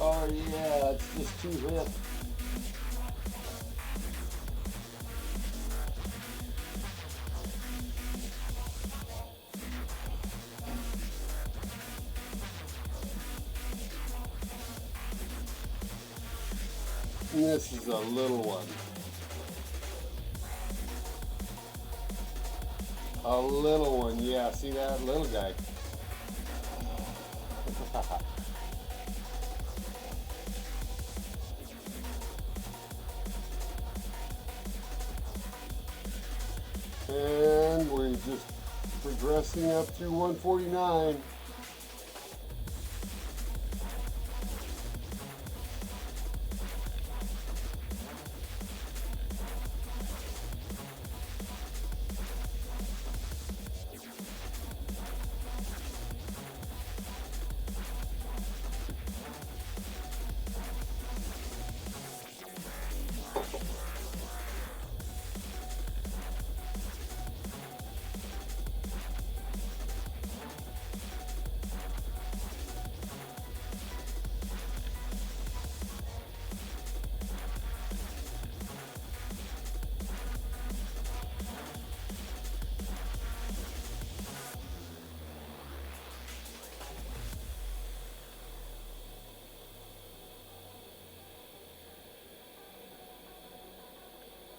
Oh yeah, it's just too hip. And this is a little one. A little one, yeah, see that little guy? And we're just progressing up through 149.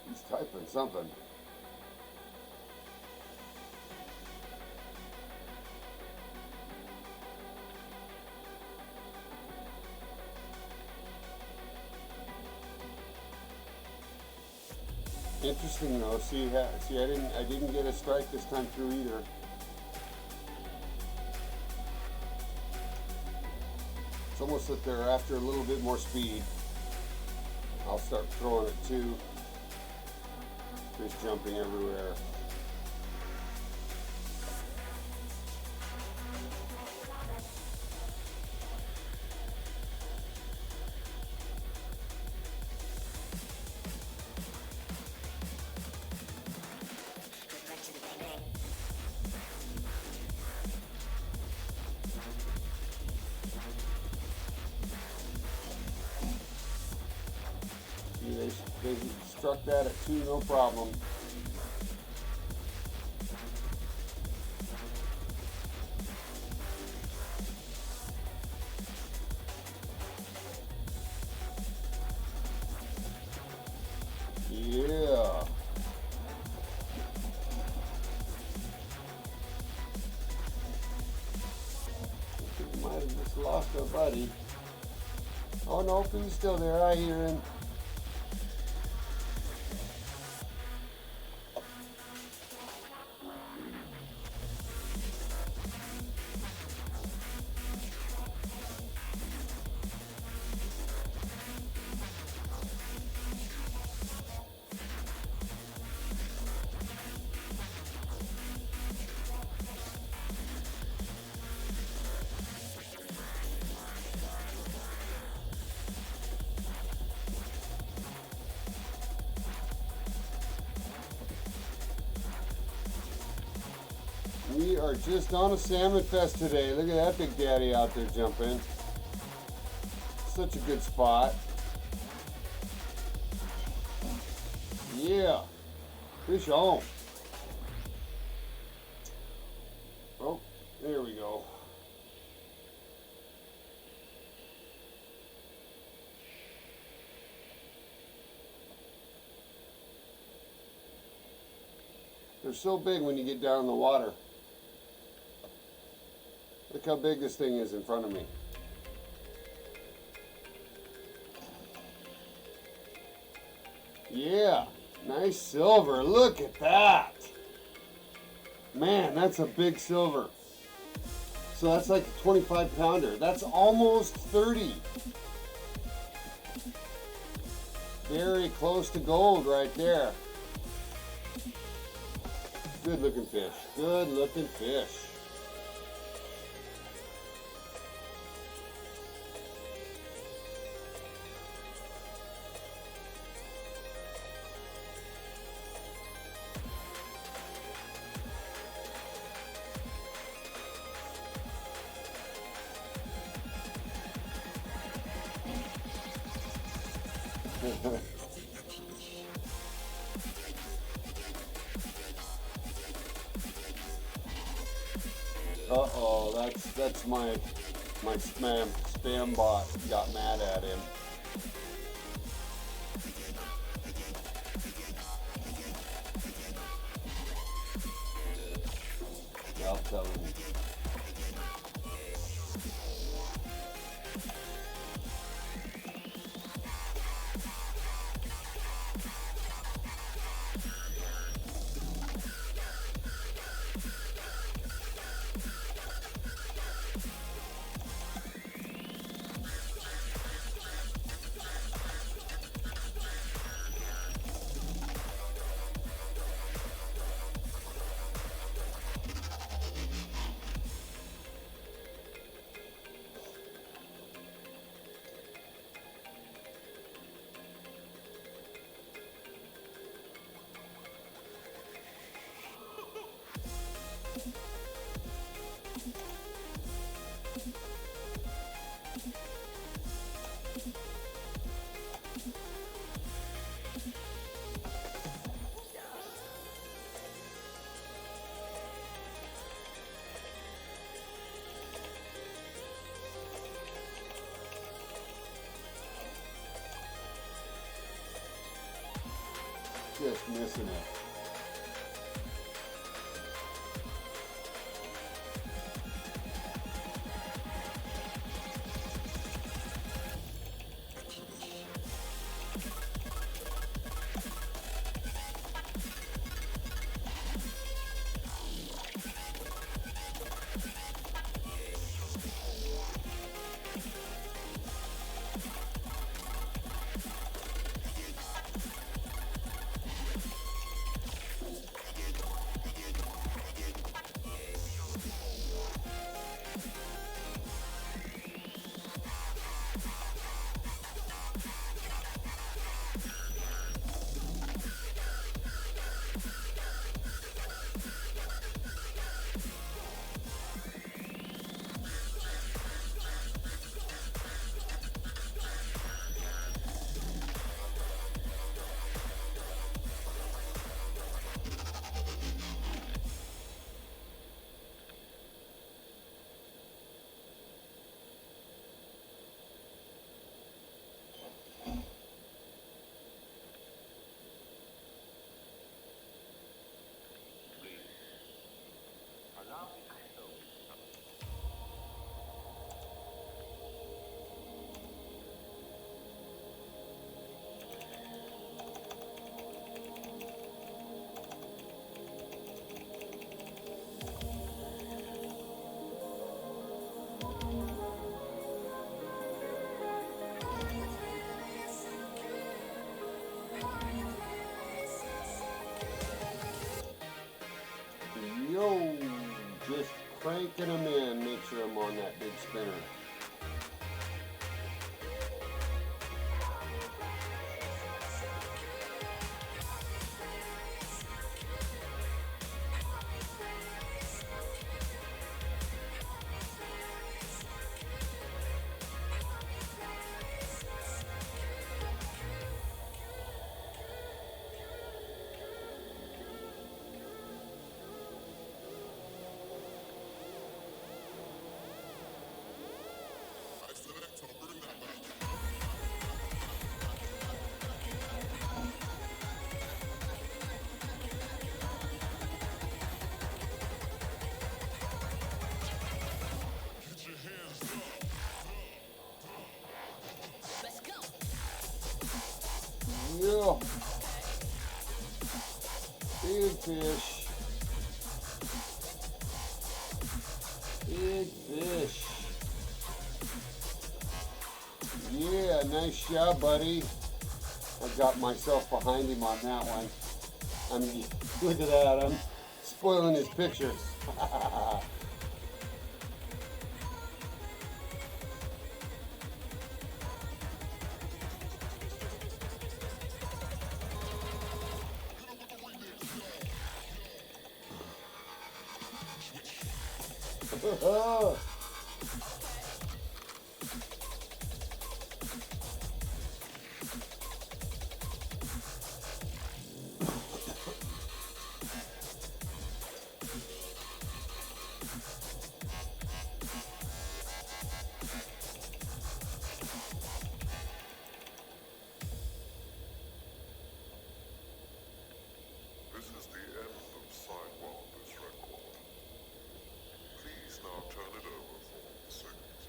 He's typing something. Interesting though. See, I didn't get a strike this time through either. It's almost that they're after a little bit more speed. I'll start throwing it too. Fish jumping everywhere. They struck that at 2, no problem. Yeah. I think we might have just lost our buddy. Oh no, he's still there. I hear him. We are just on a SalmonFest today. Look at that big daddy out there jumping. Such a good spot. Yeah. Fish on. Oh, there we go. They're so big when you get down in the water. Look how big this thing is in front of me. Yeah, nice silver. Look at that. Man, that's a big silver. So that's like a 25 pounder. That's almost 30. Very close to gold right there. Good looking fish. Good looking fish. Uh-oh, that's my spam bot got mad at him. I'll tell him. Just missing it. Yo, just cranking them in, make sure I'm on that big spinner. Yeah. Big fish. Big fish. Yeah, nice shot, buddy. I got myself behind him on that one. I mean, look at that. I'm spoiling his picture. This is the end of Sidewalk this record. Please now turn it over for seconds.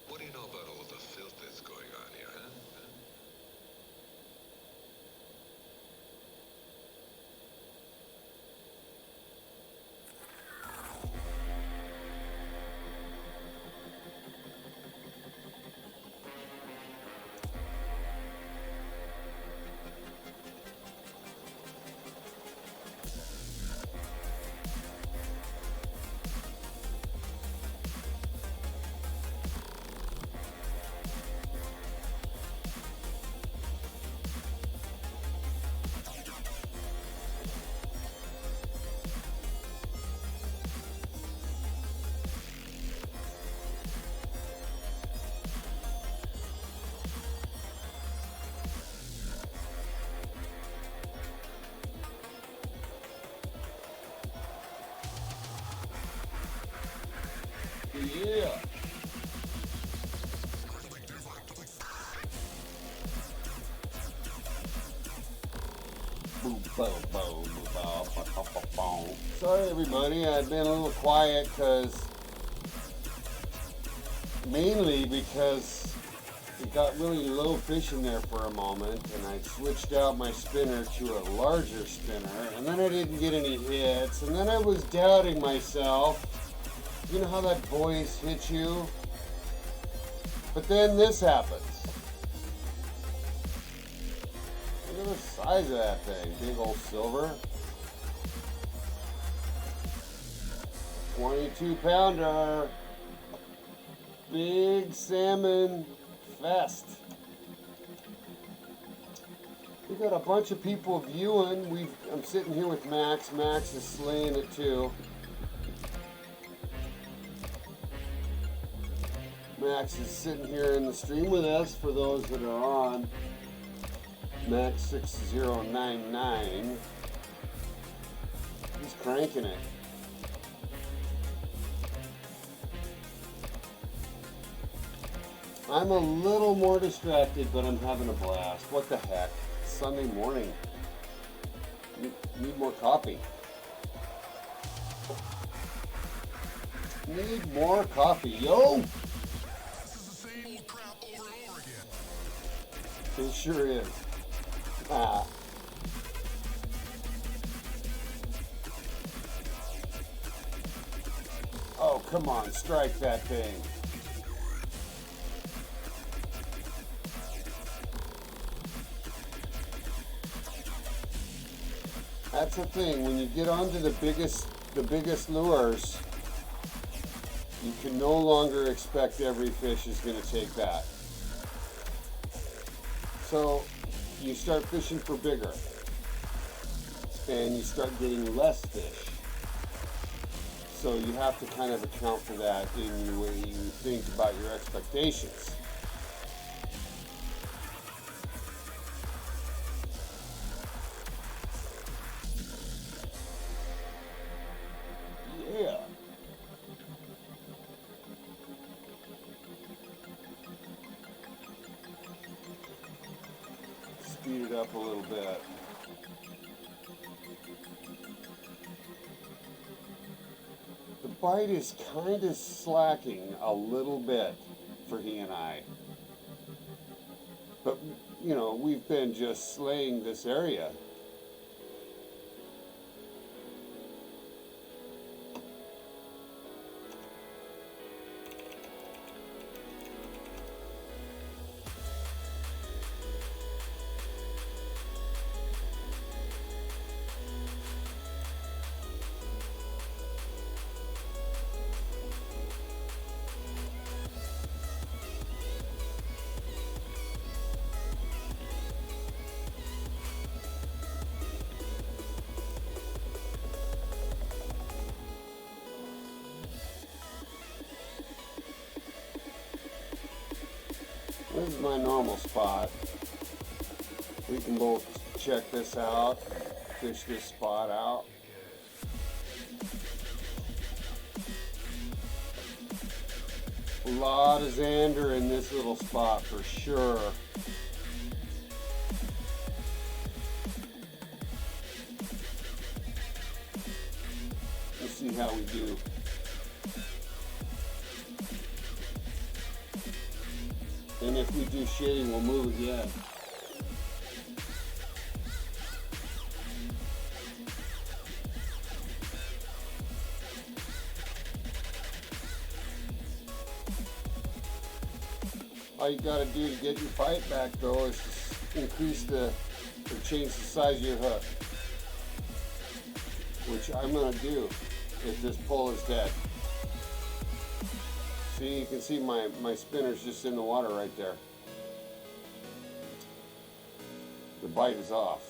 What do you know about all the filth that's going on here, huh? Yeah. Sorry everybody, I've been a little quiet mainly because it got really low fish in there for a moment, and I switched out my spinner to a larger spinner, and then I didn't get any hits, and then I was doubting myself. You know how that voice hits you? But then this happens. Look at the size of that thing. Big old silver. 22-pounder. Big salmon fest. We got a bunch of people viewing. I'm sitting here with Max. Max is slaying it too. Max is sitting here in the stream with us for those that are on. Max6099. He's cranking it. I'm a little more distracted, but I'm having a blast. What the heck? It's Sunday morning. Need more coffee. Need more coffee, yo! It sure is. Ah. Oh, come on, strike that thing. That's the thing, when you get onto the biggest lures, You can no longer expect every fish is going to take that. So you start fishing for bigger, and you start getting less fish. So you have to kind of account for that in the way you think about your expectations. Yeah. Speed it up a little bit. The bite is kind of slacking a little bit for he and I. But, you know, we've been just slaying this area. This is my normal spot. We can both check this out, fish this spot out. A lot of zander in this little spot for sure. Let's see how we do. And if we do shitty, we'll move again. All you gotta do to get your bite back though is to increase or change the size of your hook. Which I'm gonna do if this pole is dead. See, you can see my spinner's just in the water right there. The bite is off.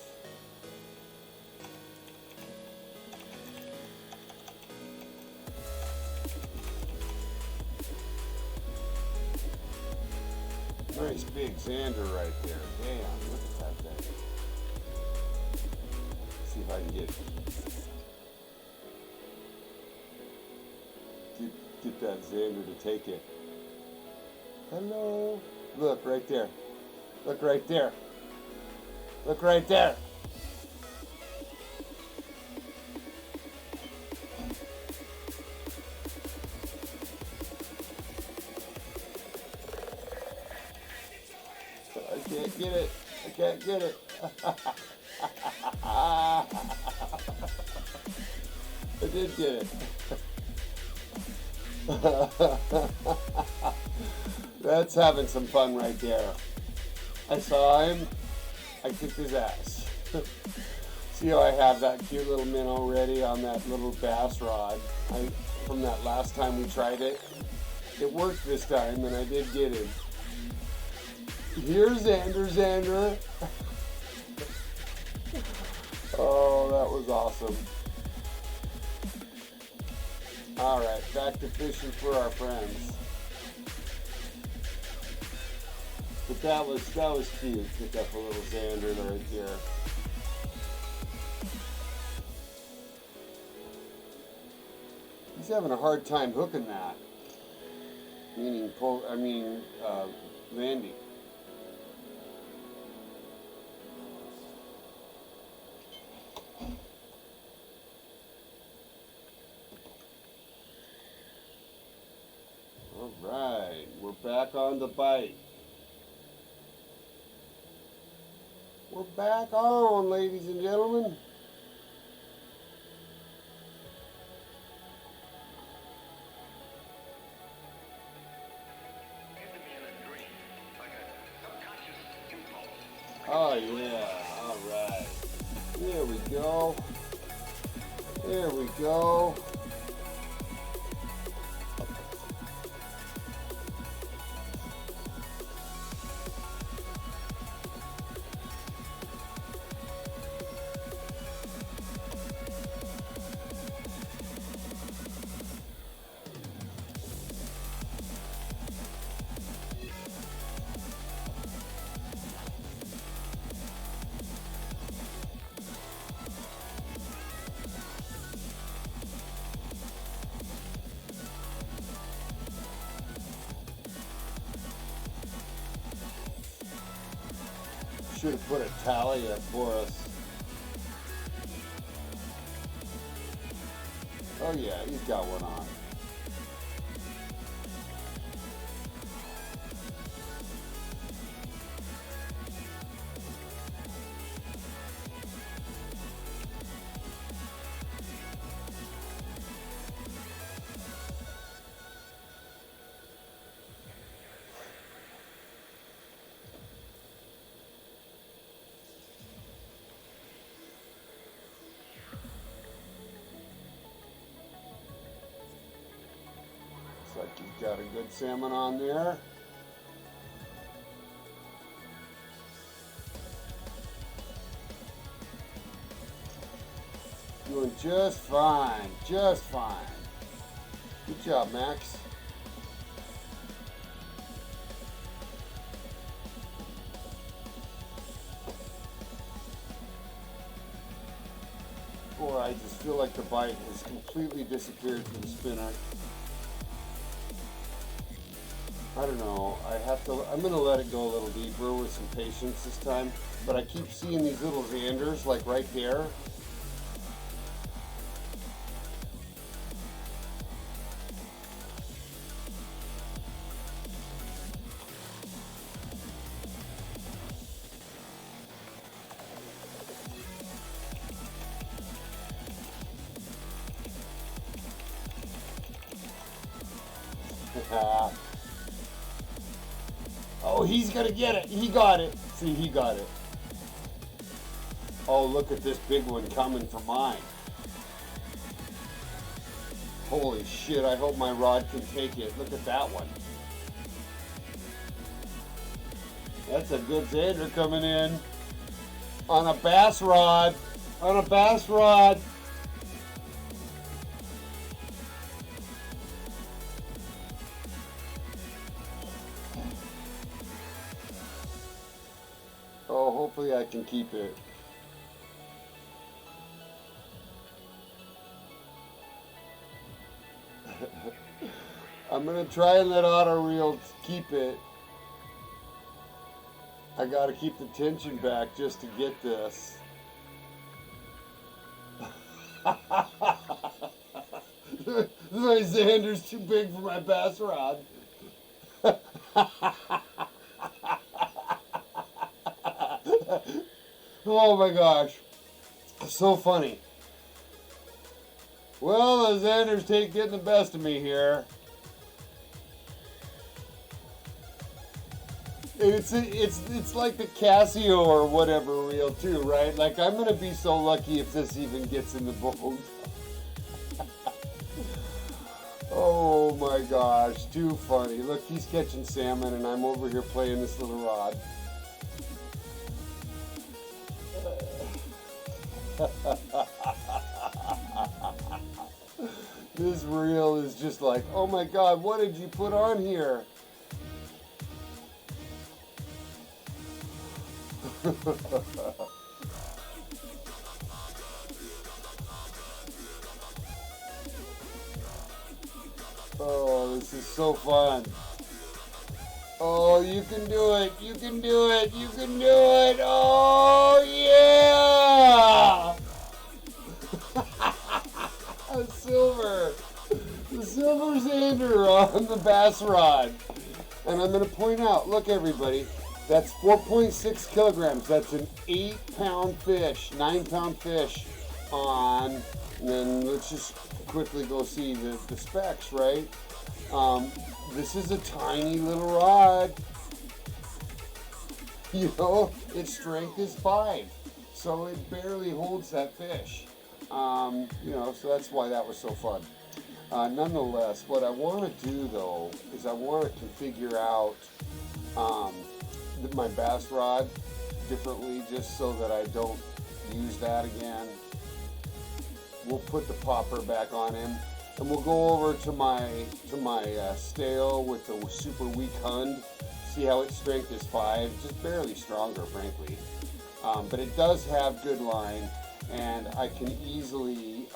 Nice big zander right there. Damn, look at that thing. Let's see if I can get that zander to take it. Hello. Look right there. Look right there. Look right there. I can't get it. I can't get it. I did get it. That's having some fun right there. I saw him. I kicked his ass. See how I have that cute little minnow ready on that little bass rod from that last time we tried it. It worked this time and I did get him. Here's Xander. Oh, that was awesome. Alright, back to fishing for our friends. But that was cute. Pick up a little zander right there. He's having a hard time hooking that. Meaning landing. Alright, we're back on the bite. We're back on, ladies and gentlemen. Oh yeah, alright. There we go. There we go. should have put a tally up for us. Oh yeah, he's got one on. Looks like he's got a good salmon on there. Doing just fine, just fine. Good job, Max. Boy, I just feel like the bite has completely disappeared from the spinner. I don't know, I'm gonna let it go a little deeper with some patience this time, but I keep seeing these little Xanders like right here. Oh, he's gonna get it. He got it. See, he got it. Oh, look at this big one coming for mine. Holy shit, I hope my rod can take it. Look at that one. That's a good Xander coming in. On a bass rod. On a bass rod. Oh, hopefully I can keep it. I'm gonna try and let auto reel keep it. I gotta keep the tension back just to get this. My Xander's too big for my bass rod. Oh my gosh, so funny. Well, the Xander's getting the best of me here. It's like the Casio or whatever reel too, right? Like, I'm gonna be so lucky if this even gets in the boat. Oh my gosh, too funny. Look, he's catching salmon and I'm over here playing this little rod. This reel is just like, oh my God, what did you put on here? Oh, this is so fun. Oh, you can do it. You can do it. You can do it. Oh, yeah. A silver. The silver Xander on the bass rod. And I'm going to point out, look everybody, that's 4.6 kilograms. That's an 8-pound fish, 9-pound fish on, and then let's just quickly go see the specs, right? This is a tiny little rod. You know, its strength is 5, so it barely holds that fish. You know, so that's why that was so fun. Nonetheless, what I want to do though is I want to configure out my bass rod differently, just so that I don't use that again. We'll put the popper back on him, and we'll go over to my stale with the super weak Hund. See how its strength is 5, just barely stronger, frankly. But it does have good line, and I can easily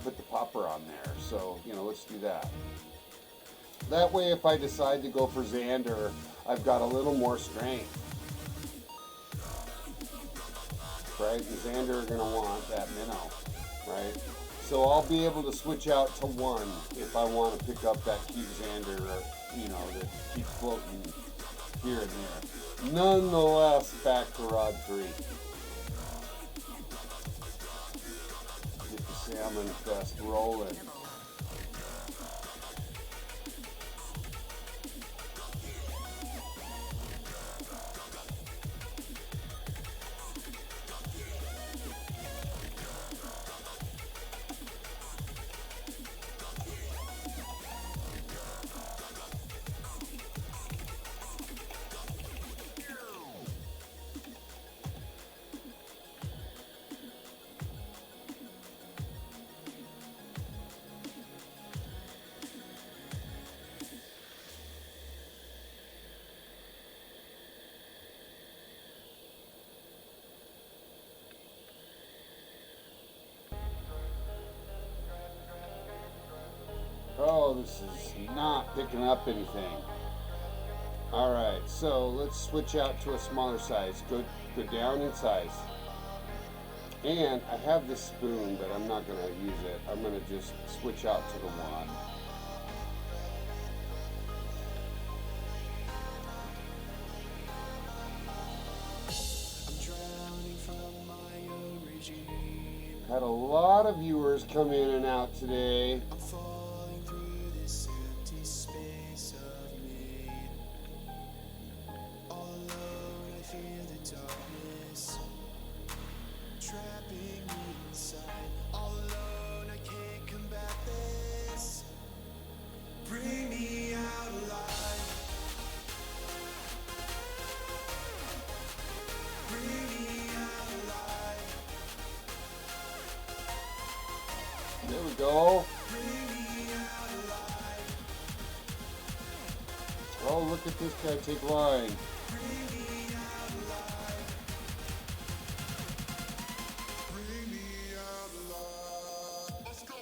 put the popper on there. So, you know, let's do that. That way, if I decide to go for Xander, I've got a little more strength. right? And Xander are going to want that minnow, right? So I'll be able to switch out to one if I want to pick up that cute Xander, that keeps floating here and there. Nonetheless, back to rod 3. Get the SalmonFest rolling. Oh, this is not picking up anything. Alright, so let's switch out to a smaller size. Go down in size. And I have this spoon, but I'm not going to use it. I'm going to just switch out to the one. Had a lot of viewers come in and out today. I'm falling through this empty space of me. All alone, I fear the darkness trapping me inside. All alone, I can't combat this. Bring me out alive. Bring me out alive. There we go. Bring me out alive. Oh, look at this guy take line. Bring me out alive. Bring me out alive. Let's go.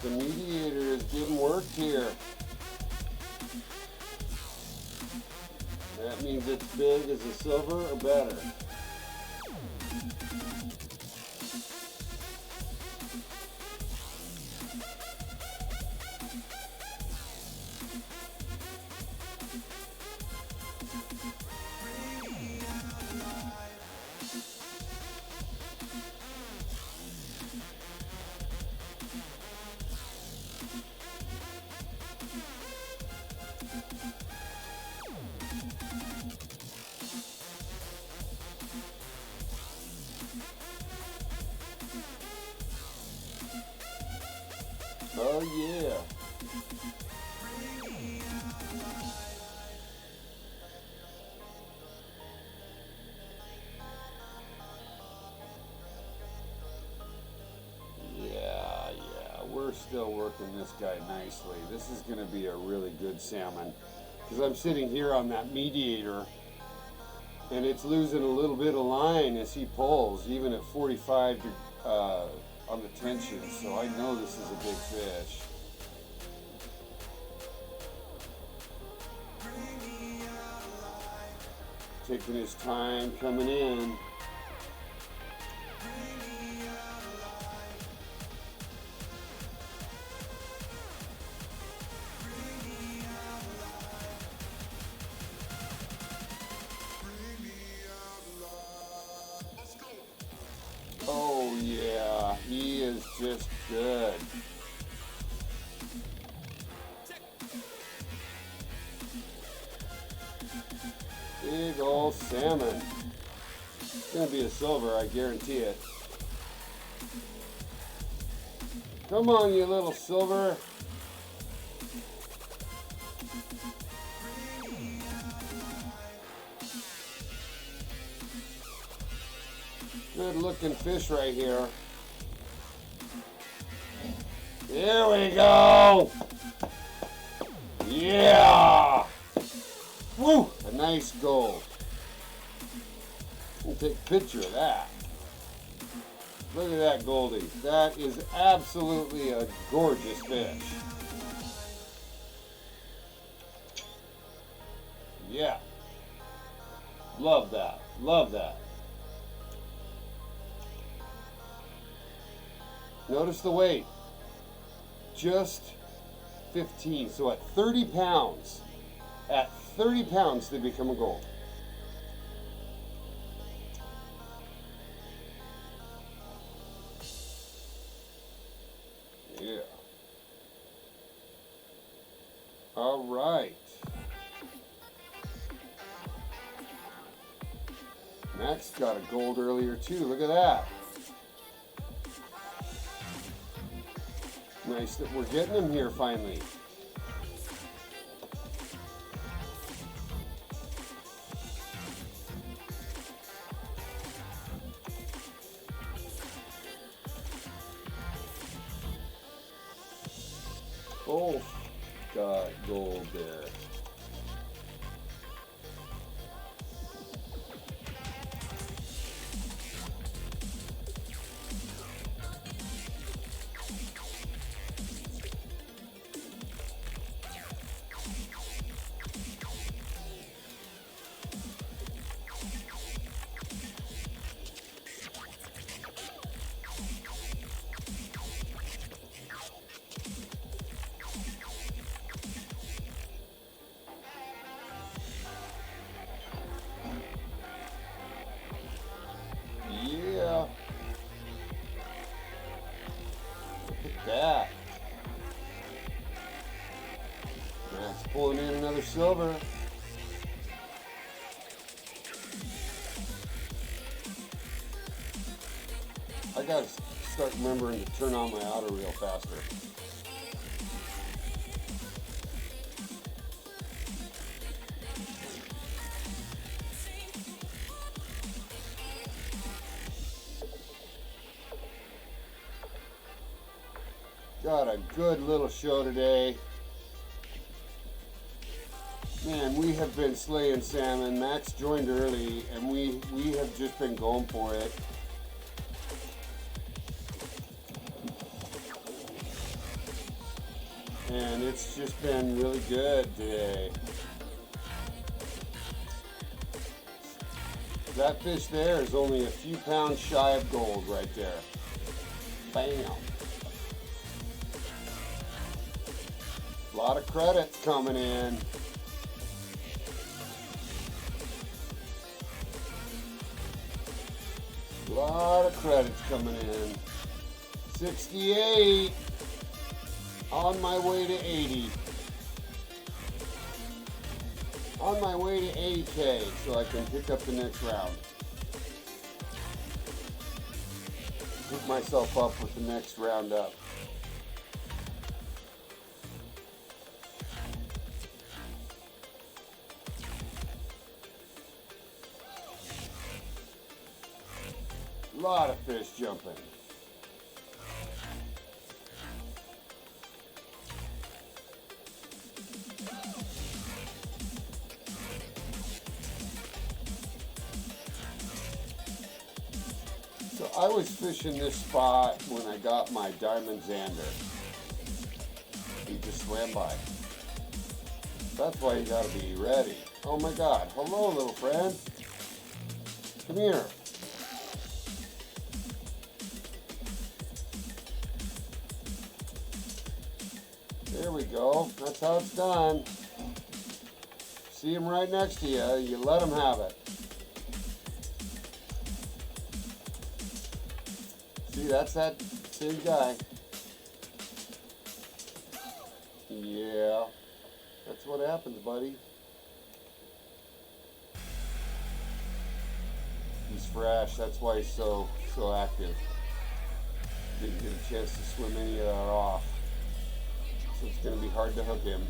The mediator is getting worked here. That means it's big as a silver or better. Oh yeah. Yeah, we're still working this guy nicely. This is going to be a really good salmon because I'm sitting here on that mediator and it's losing a little bit of line as he pulls, even at 45 on the tension, so I know this is a big fish. Taking his time coming in. Oh yeah, he is just good. Big old salmon. It's gonna be a silver, I guarantee it. Come on, you little silver. Good looking fish right here. There we go. Yeah. Woo, a nice gold. We'll take a picture of that. Look at that Goldie. That is absolutely a gorgeous fish. Yeah. Love that. Love that. Notice the weight. Just 15. So at 30 pounds, they become a gold. Yeah. All right. Max got a gold earlier too. Look at that. Nice that we're getting him here finally. Both got gold there. Yeah. Look at that. Max pulling in another silver. I gotta start remembering to turn on my auto reel faster. Got a good little show today. Man, we have been slaying salmon. Max joined early and we have just been going for it. And it's just been really good today. That fish there is only a few pounds shy of gold right there. Bam. A lot of credits coming in. A lot of credits coming in. 68. On my way to 80. On my way to 80K so I can pick up the next round. Hook myself up with the next round up. A lot of fish jumping. So I was fishing this spot when I got my diamond zander. He just swam by. That's why you gotta be ready. Oh my God, hello little friend. Come here. There we go, that's how it's done. See him right next to you, you let him have it. See, that's that same guy. Yeah, that's what happens, buddy. He's fresh, that's why he's so active. Didn't get a chance to swim any of that off. So it's going to be hard to hook him.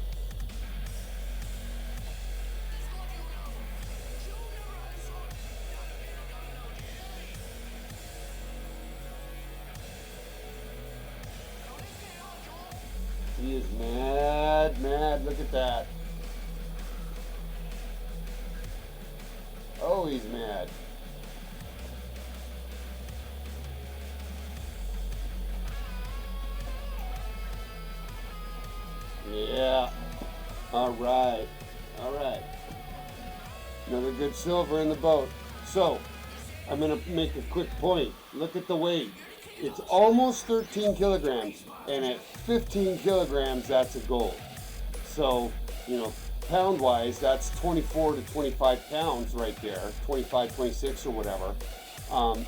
He is mad, look at that. Oh, he's mad. Yeah, all right. Another good silver in the boat. So, I'm gonna make a quick point. Look at the weight. It's almost 13 kilograms, and at 15 kilograms, that's a gold. So, you know, pound-wise, that's 24 to 25 pounds right there, 25, 26 or whatever.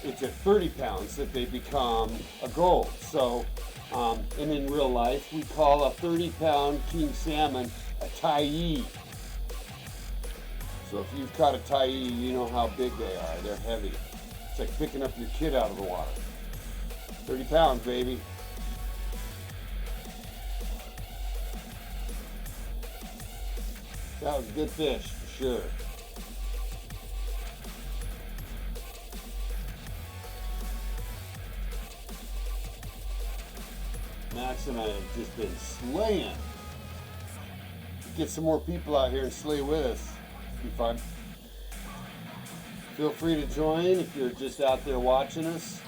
It's at 30 pounds that they become a gold. So, and in real life, we call a 30-pound king salmon a tai. So if you've caught a tai, you know how big they are. They're heavy. It's like picking up your kid out of the water. 30 pounds, baby. That was a good fish, for sure. Max and I have just been slaying. Get some more people out here and slay with us. Be fun. Feel free to join if you're just out there watching us.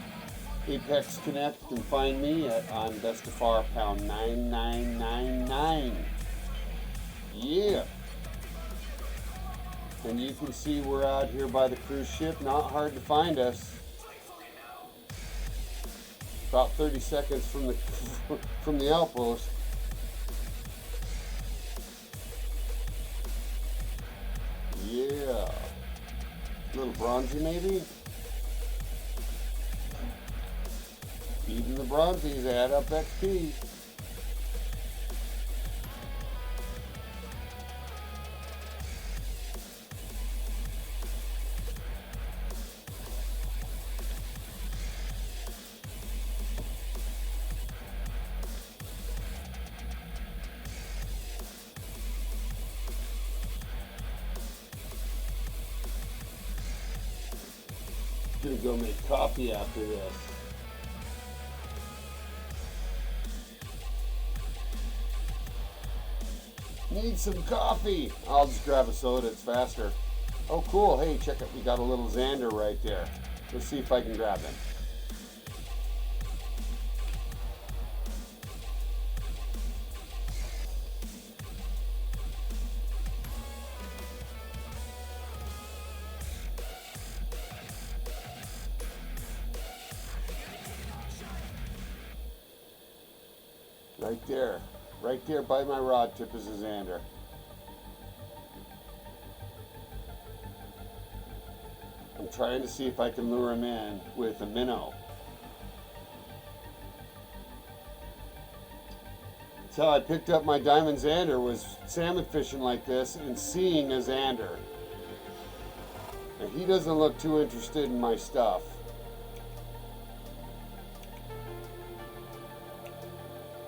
Apex Connect, you can find me at imBestefar pound 9999. Yeah. And you can see we're out here by the cruise ship. Not hard to find us. About 30 seconds from the from the outpost. Yeah. A little bronzy maybe. Feeding the bronzies, add up XP. Gonna go make coffee after this. Need some coffee. I'll just grab a soda, it's faster. Oh cool, hey check it, we got a little Xander right there. Let's see if I can grab him. Right there by my rod tip is a Xander. I'm trying to see if I can lure him in with a minnow. That's how I picked up my diamond Xander, was salmon fishing like this and seeing a Xander. And he doesn't look too interested in my stuff.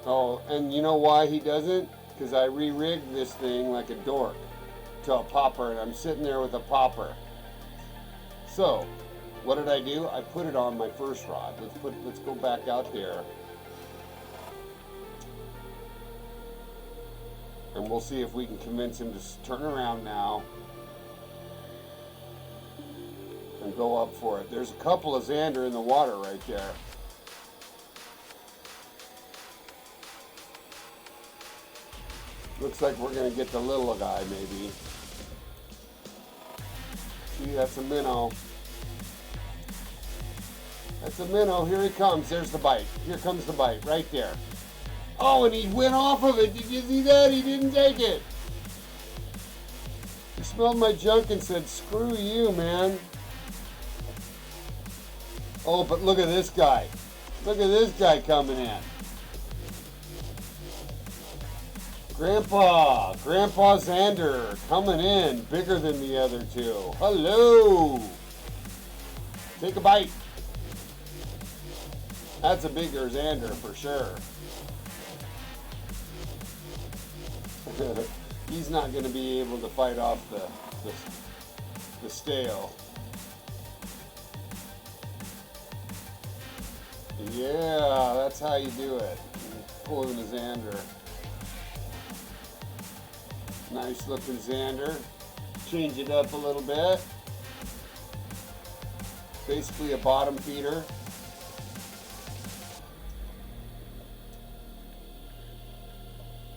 Oh, and you know why he doesn't? Because I re-rigged this thing like a dork to a popper, and I'm sitting there with a popper. So, what did I do? I put it on my first rod. Let's go back out there. And we'll see if we can convince him to turn around now and go up for it. There's a couple of Xander in the water right there. Looks like we're gonna get the little guy maybe. See, that's a minnow. That's a minnow, here he comes, there's the bite. Here comes the bite, right there. Oh, and he went off of it, did you see that? He didn't take it. He smelled my junk and said, screw you, man. Oh, but look at this guy. Look at this guy coming in. Grandpa Xander coming in, bigger than the other two. Hello. Take a bite. That's a bigger Xander for sure. He's not going to be able to fight off the scale. Yeah, that's how you do it. Pulling the Xander. Nice looking Xander. Change it up a little bit. Basically a bottom feeder.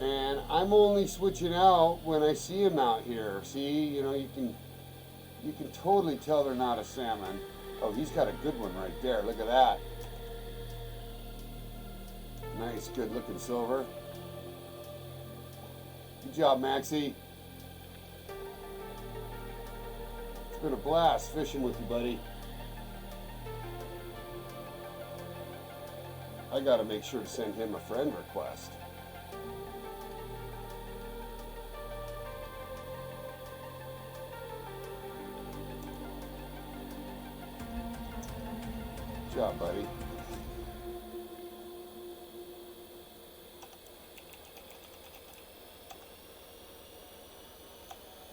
And I'm only switching out when I see him out here. See, you know, you can totally tell they're not a salmon. Oh, he's got a good one right there. Look at that. Nice, good looking silver. Good job, Maxie. It's been a blast fishing with you, buddy. I gotta make sure to send him a friend request. Good job, buddy.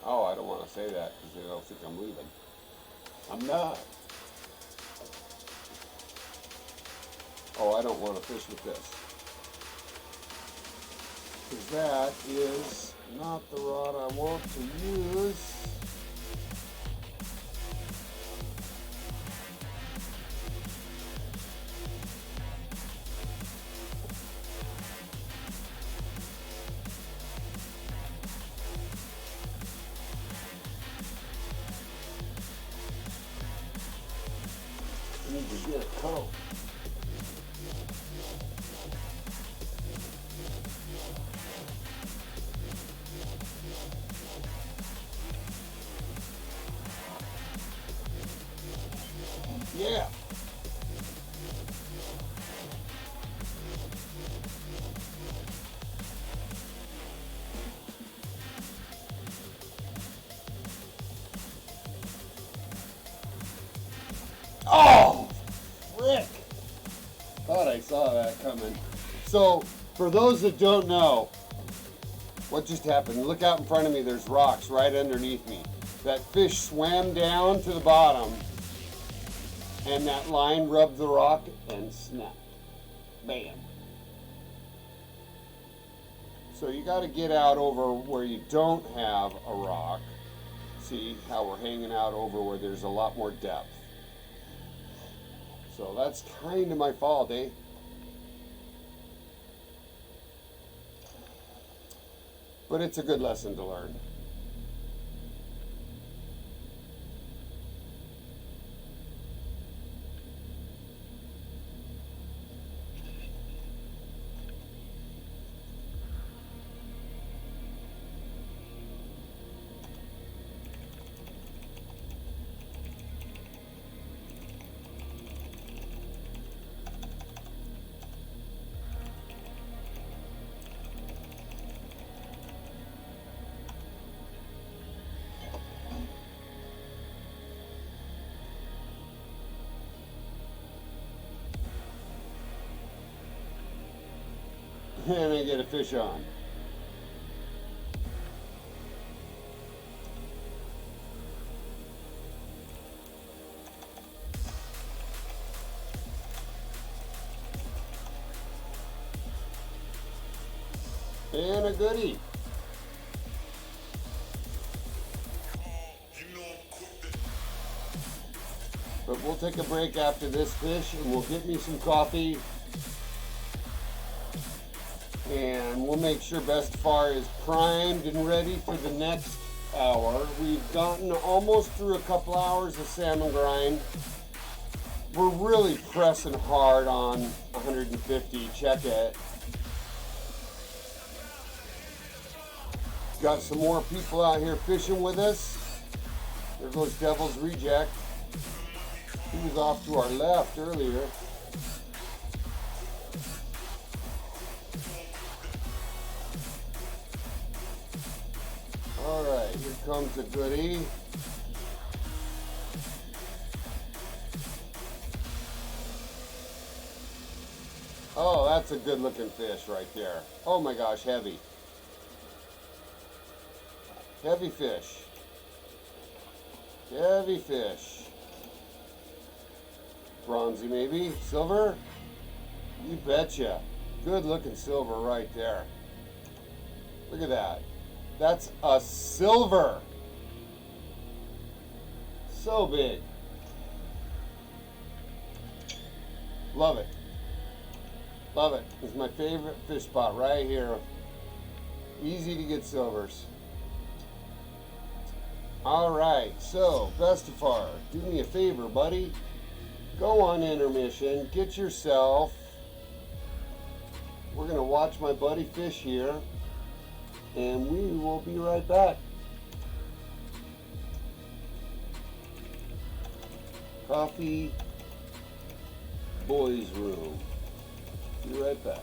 Oh, I don't want to say that because they don't think I'm leaving. I'm not. Oh, I don't want to fish with this. Because that is not the rod I want to use. I need to get a coat. Yeah. Oh, frick. Thought I saw that coming. So, for those that don't know, what just happened, look out in front of me, there's rocks right underneath me. That fish swam down to the bottom, and that line rubbed the rock and snapped. Bam. So you got to get out over where you don't have a rock. See how we're hanging out over where there's a lot more depth. So that's kind of my fault, eh? But it's a good lesson to learn. And I get a fish on. And a goodie. But we'll take a break after this fish and we'll get me some coffee. And we'll make sure Bestefar is primed and ready for the next hour. We've gotten almost through a couple hours of salmon grind. We're really pressing hard on 150, check it. Got some more people out here fishing with us. There goes Devil's Reject. He was off to our left earlier. Alright, here comes the goodie. Oh, that's a good looking fish right there. Oh my gosh, heavy. Heavy fish. Heavy fish. Bronzy maybe? Silver? You betcha. Good looking silver right there. Look at that. That's a silver. So big. Love it. Love it. It's my favorite fish spot right here. Easy to get silvers. Alright, so Bestefar, do me a favor, buddy. Go on intermission, get yourself, we're gonna watch my buddy fish here, and we will be right back. Coffee boys room. Be right back.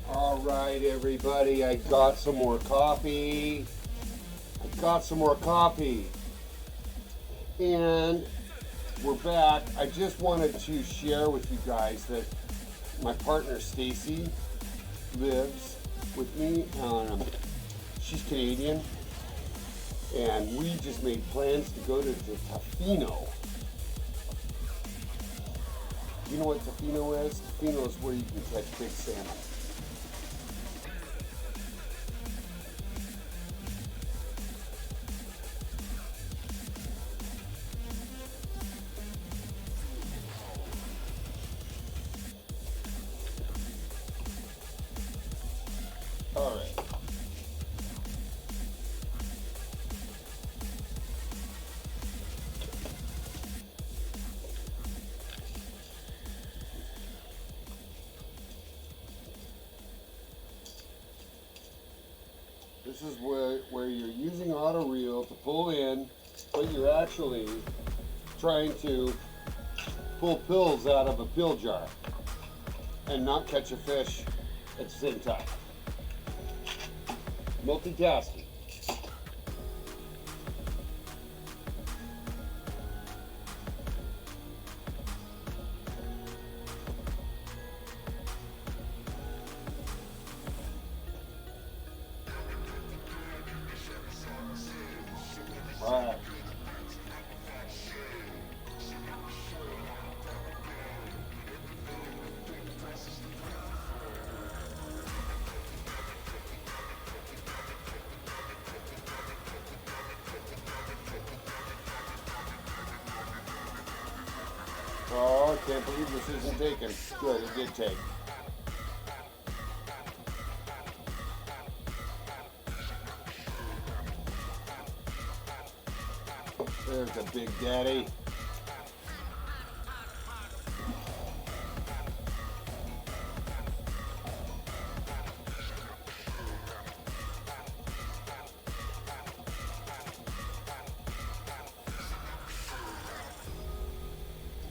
All right, everybody, I got some more coffee. And we're back. I just wanted to share with you guys that my partner Stacy lives with me. She's Canadian, and we just made plans to go to the Tofino. You know what Tofino is? Tofino is where you can catch big salmon. All right. This is where you're using auto reel to pull in, but you're actually trying to pull pills out of a pill jar and not catch a fish at the same time. Multitasking. Right. Oh, I can't believe this isn't taken. Good, it did take. There's a big daddy.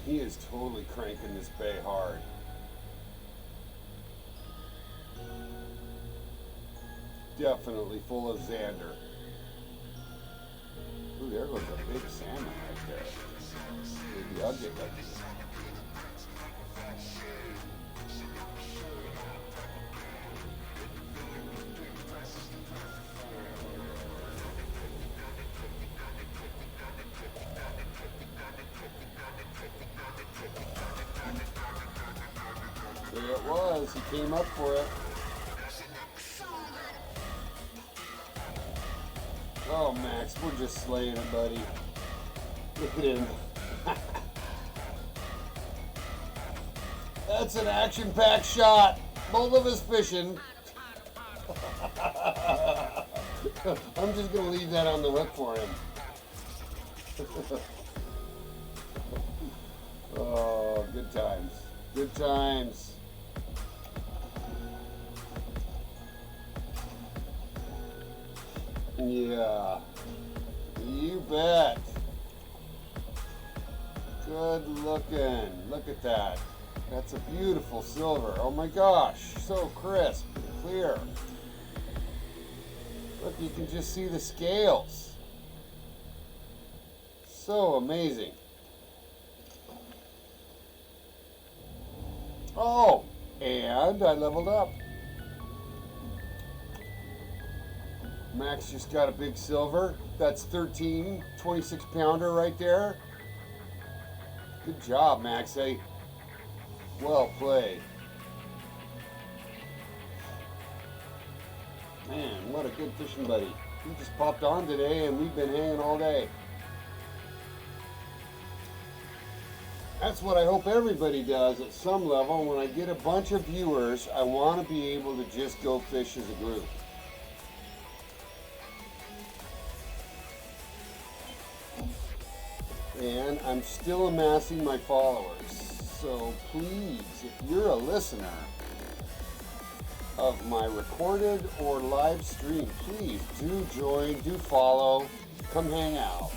He is totally cranking this bay hard. Definitely full of Xander. Ooh, there goes a big salmon right there. Maybe I'll get that. There it was. He came up for it. Oh, Max, we're just slaying it, buddy. Look at him. That's an action-packed shot. Both of us fishing. I'm just going to leave that on the hook for him. Oh, good times. Good times. Yeah, you bet. Good looking. Look at that. That's a beautiful silver. Oh my gosh, so crisp and clear. Look, you can just see the scales. So amazing. Oh, and I leveled up. Max just got a big silver. That's 13, 26 pounder right there. Good job, Max. Hey, well played. Man, what a good fishing buddy. He just popped on today and we've been hanging all day. That's what I hope everybody does at some level. When I get a bunch of viewers, I want to be able to just go fish as a group. And I'm still amassing my followers. So please, if you're a listener of my recorded or live stream, please do join, do follow, come hang out.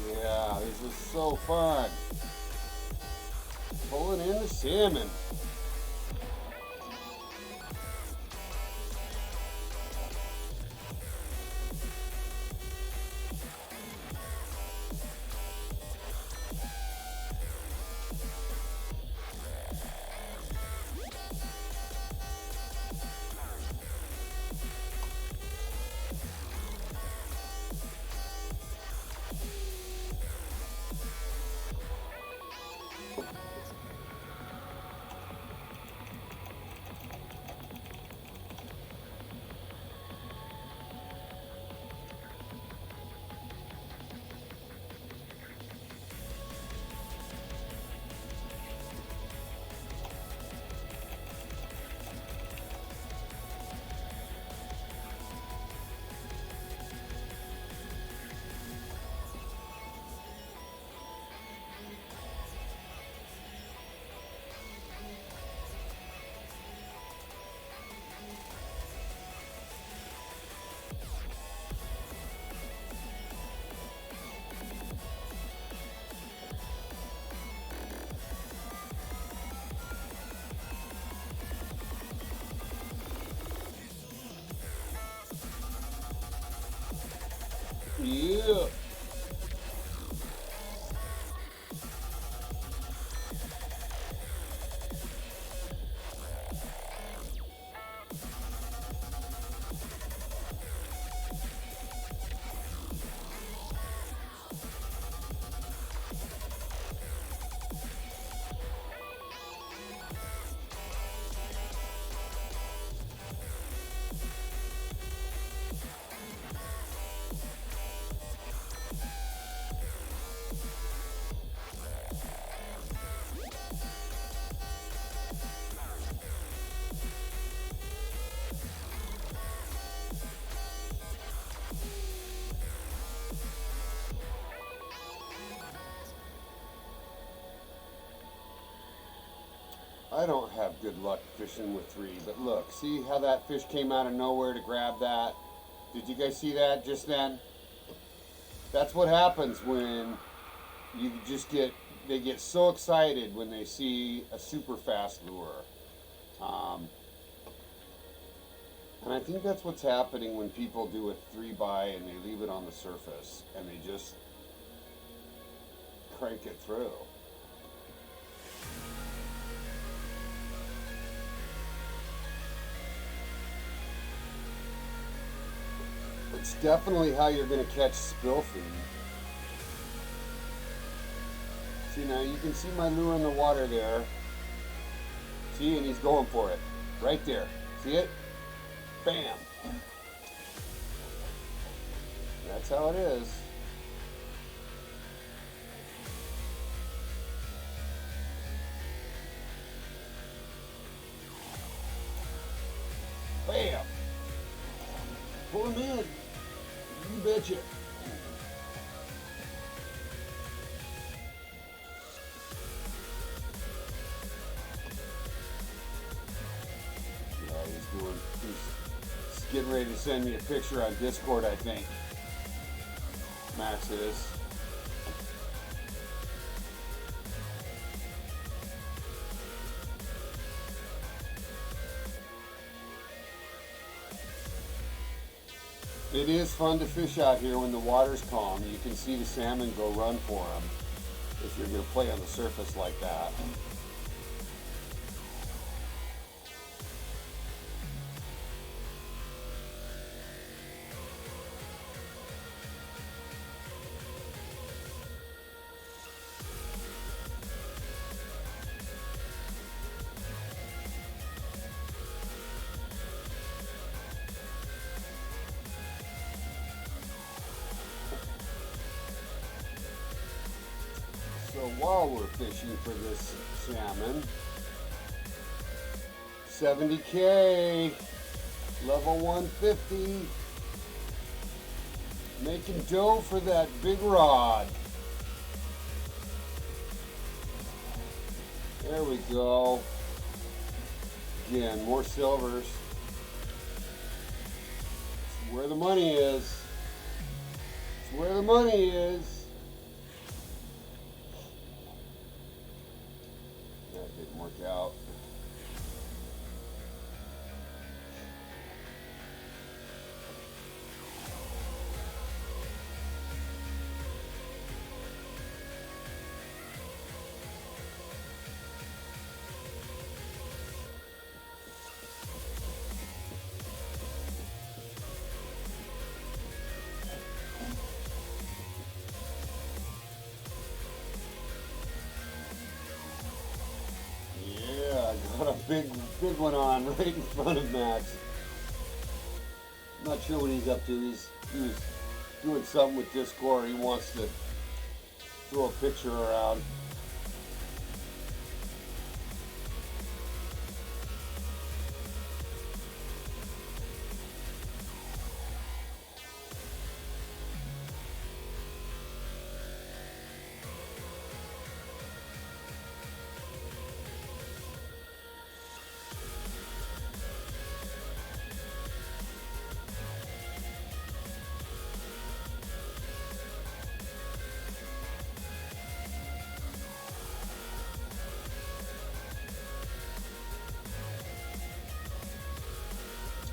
Yeah, this is so fun. Pulling in the salmon. Yeah. I don't have good luck fishing with 3, but look, see how that fish came out of nowhere to grab that? Did you guys see that just then? That's what happens when you just they get so excited when they see a super fast lure. And I think that's what's happening when people do a 3-by and they leave it on the surface and they just crank it through. It's definitely how you're going to catch spillfin. See, now you can see my lure in the water there. See, and he's going for it. Right there. See it? Bam! That's how it is. Bam! Pull him in. You betcha. Yeah, he's getting ready to send me a picture on Discord, I think. Max is. It is fun to fish out here when the water's calm. You can see the salmon go run for them if you're going to play on the surface like that. So while we're fishing for this salmon, 70K, level 150, making dough for that big rod. There we go. Again, more silvers. It's where the money is. It's where the money is. That didn't work out. Got a big one on right in front of Max. I'm not sure what he's up to. He was doing something with Discord. He wants to throw a picture around.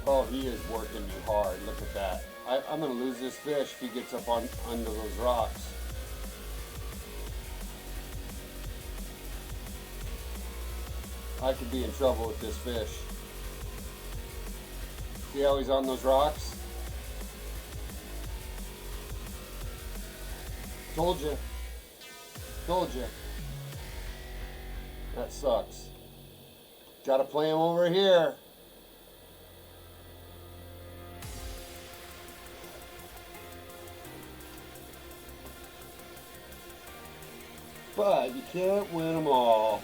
Oh, he is working me hard. Look at that. I'm gonna lose this fish if he gets up on under those rocks. I could be in trouble with this fish. See how he's on those rocks? Told you. Told you. That sucks. Gotta play him over here. But you can't win them all.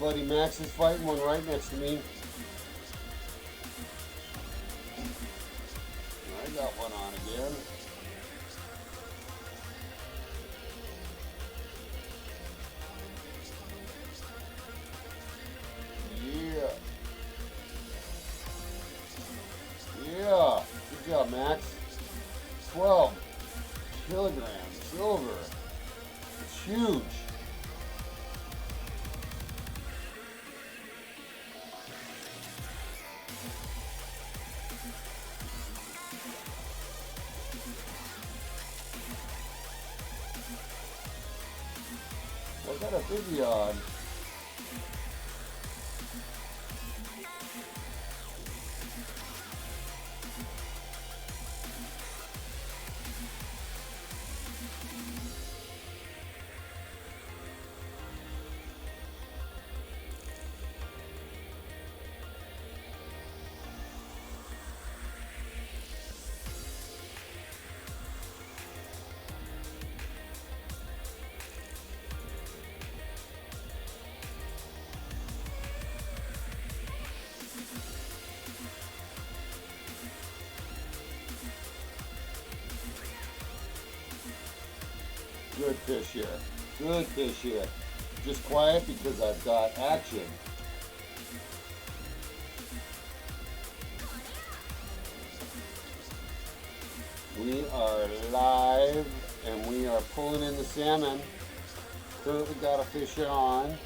Buddy Max is fighting one right next to me. I got one on again. Yeah. Yeah. Good job, Max. 12 kilograms silver. It's huge. I got a biggie on. Good fish here. Good fish here. Just quiet because I've got action. We are live and we are pulling in the salmon. Currently got a fish on.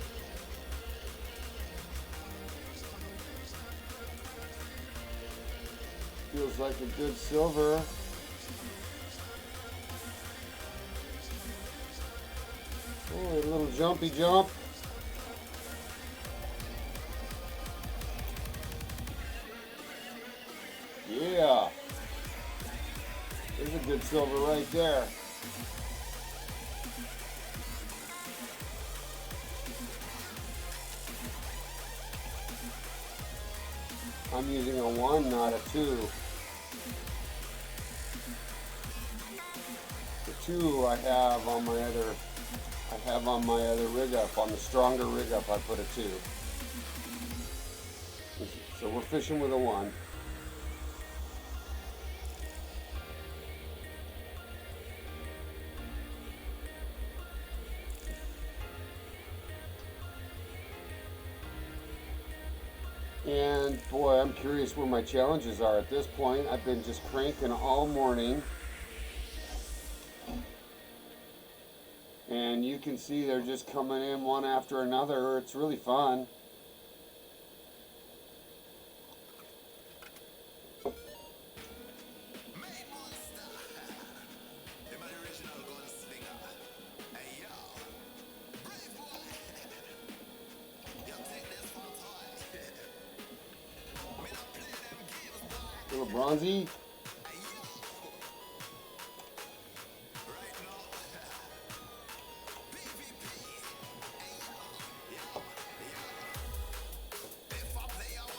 Feels like a good silver. Oh, a little jumpy jump. Yeah. There's a good silver right there. I'm using a 1, not a 2. The 2 I have on my other rig up. On the stronger rig up, I put a 2. So we're fishing with a 1. And boy, I'm curious where my challenges are at this point. I've been just cranking all morning. And you can see they're just coming in one after another. It's really fun. Little bronzy.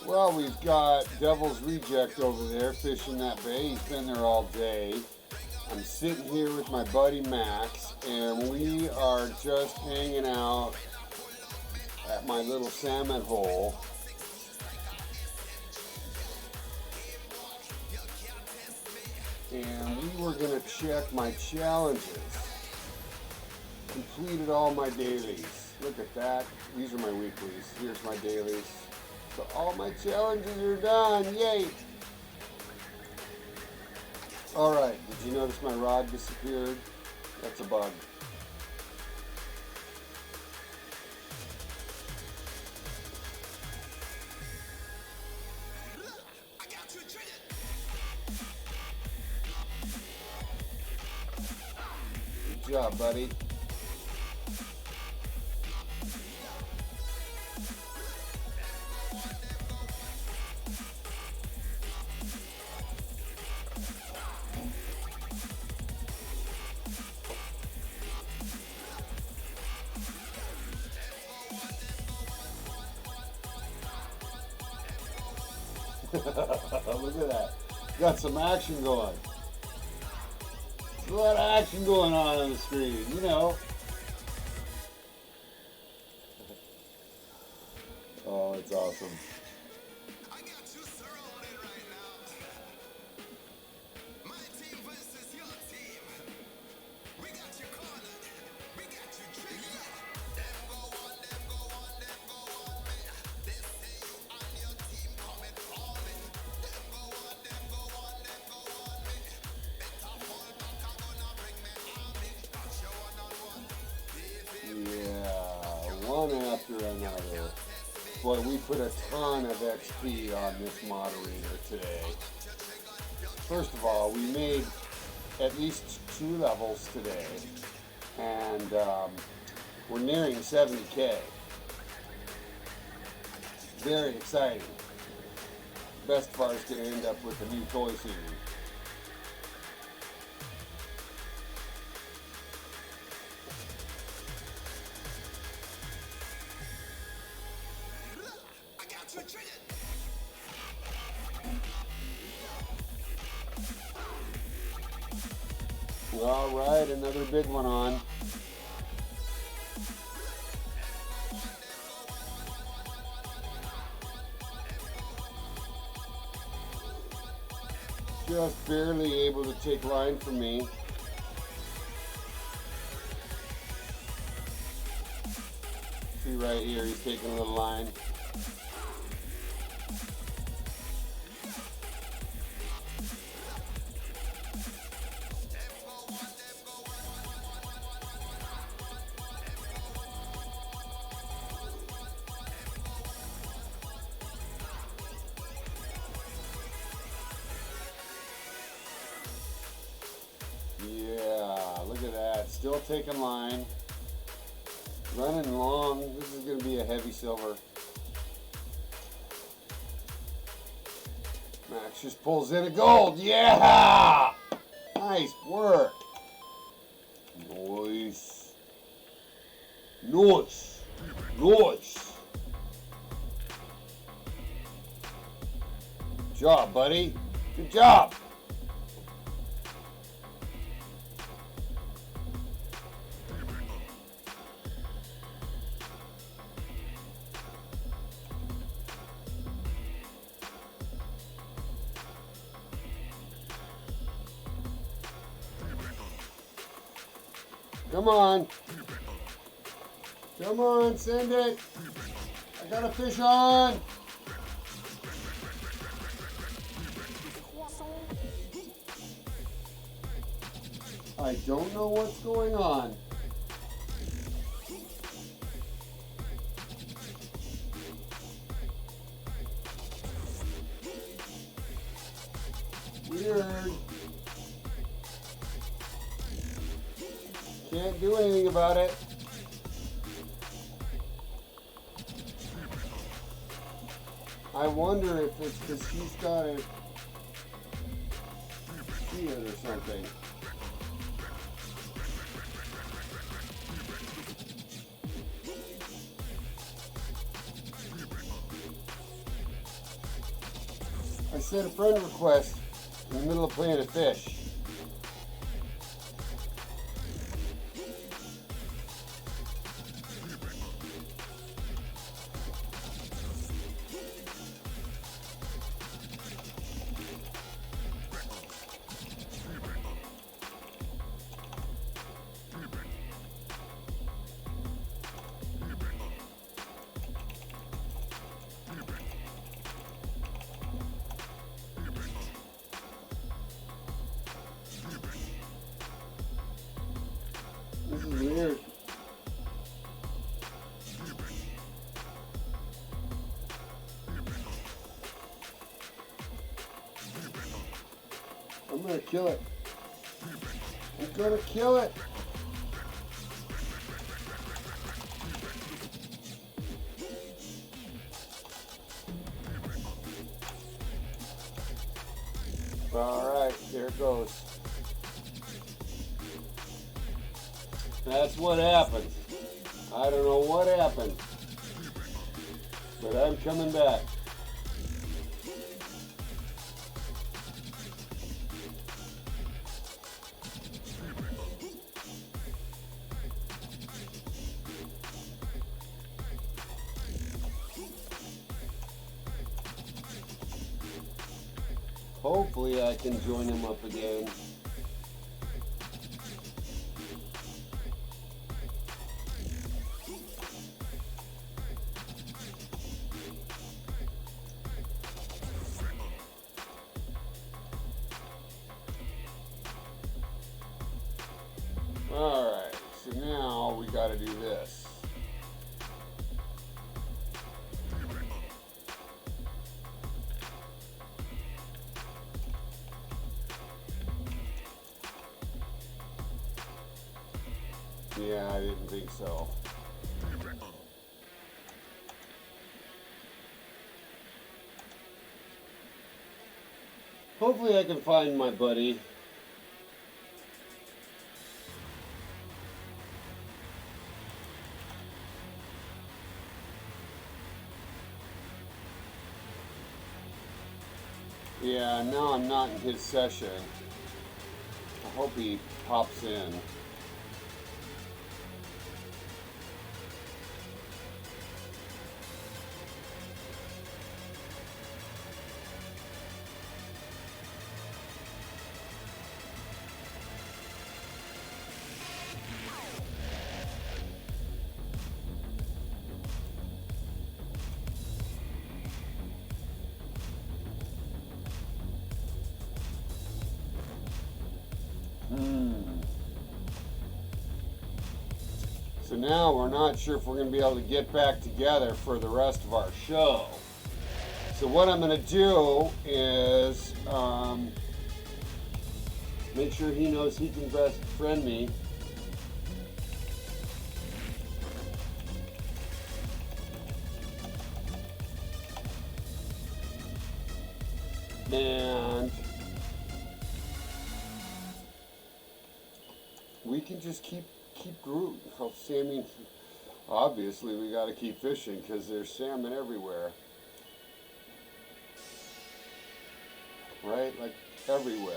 Well, we've got Devil's Reject over there fishing that bay. He's been there all day. I'm sitting here with my buddy Max, and we are just hanging out at my little salmon hole. And we were going to check my challenges. Completed all my dailies. Look at that. These are my weeklies. Here's my dailies. So all my challenges are done. Yay! Alright, did you notice my rod disappeared? That's a bug. I got you triggered. Good job, buddy. Look at that. Got some action going. There's a lot of action going on the screen, you know. Oh, it's awesome. I got you surrounded right now. My team versus your team. We got you cornered. We got you triggered. Them go on, them go on, them go on me. They say you and your team coming for me. Them go on, them go on, them go on me. Better fall back, I'm gonna bring me army. Got you one on one. Yeah, one after another. Boy, we put a ton of XP on this moderator today. First of all, we made at least 2 levels today, and we're nearing 70K. Very exciting. BestefAr's going to end up with a new toy series. I got you triggered. All right, another big one on. Just barely able to take line from me. See right here, he's taking a little line. Yeah, look at that. Still taking line. Running long. This is going to be a heavy silver. Max just pulls in a gold. Yeah! Nice work. Nice. Nice. Nice. Good job, buddy. Good job. Come on. Come on, send it. I got a fish on. I don't know what's going on. Weird. Can't do anything about it. I wonder if it's because he's got it seared or something. I sent a friend request in the middle of playing a fish. gonna kill it. I'm gonna kill it. Alright, there it goes. That's what happened. I don't know what happened. But I'm coming back. Hopefully I can join him up again. Alright, so now we gotta do this. Yeah, I didn't think so. Hopefully I can find my buddy. Yeah, now I'm not in his session. I hope he pops in. So now we're not sure if we're going to be able to get back together for the rest of our show. So what I'm going to do is make sure he knows he can best friend me. And we can just keep grooving. I mean, obviously we got to keep fishing because there's salmon everywhere. Right? Like everywhere.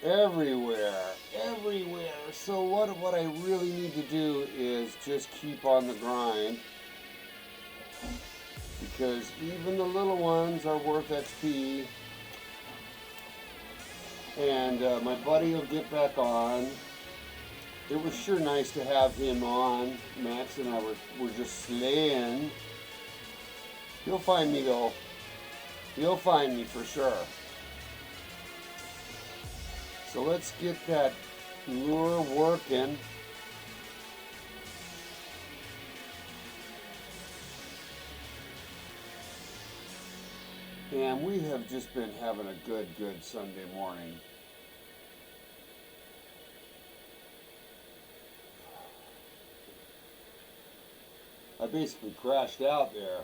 Everywhere. So what I really need to do is just keep on the grind, because even the little ones are worth XP. And my buddy will get back on. It was sure nice to have him on. Max and I were just slaying. You'll find me though. You'll find me for sure. So let's get that lure working. And we have just been having a good Sunday morning. I basically crashed out there.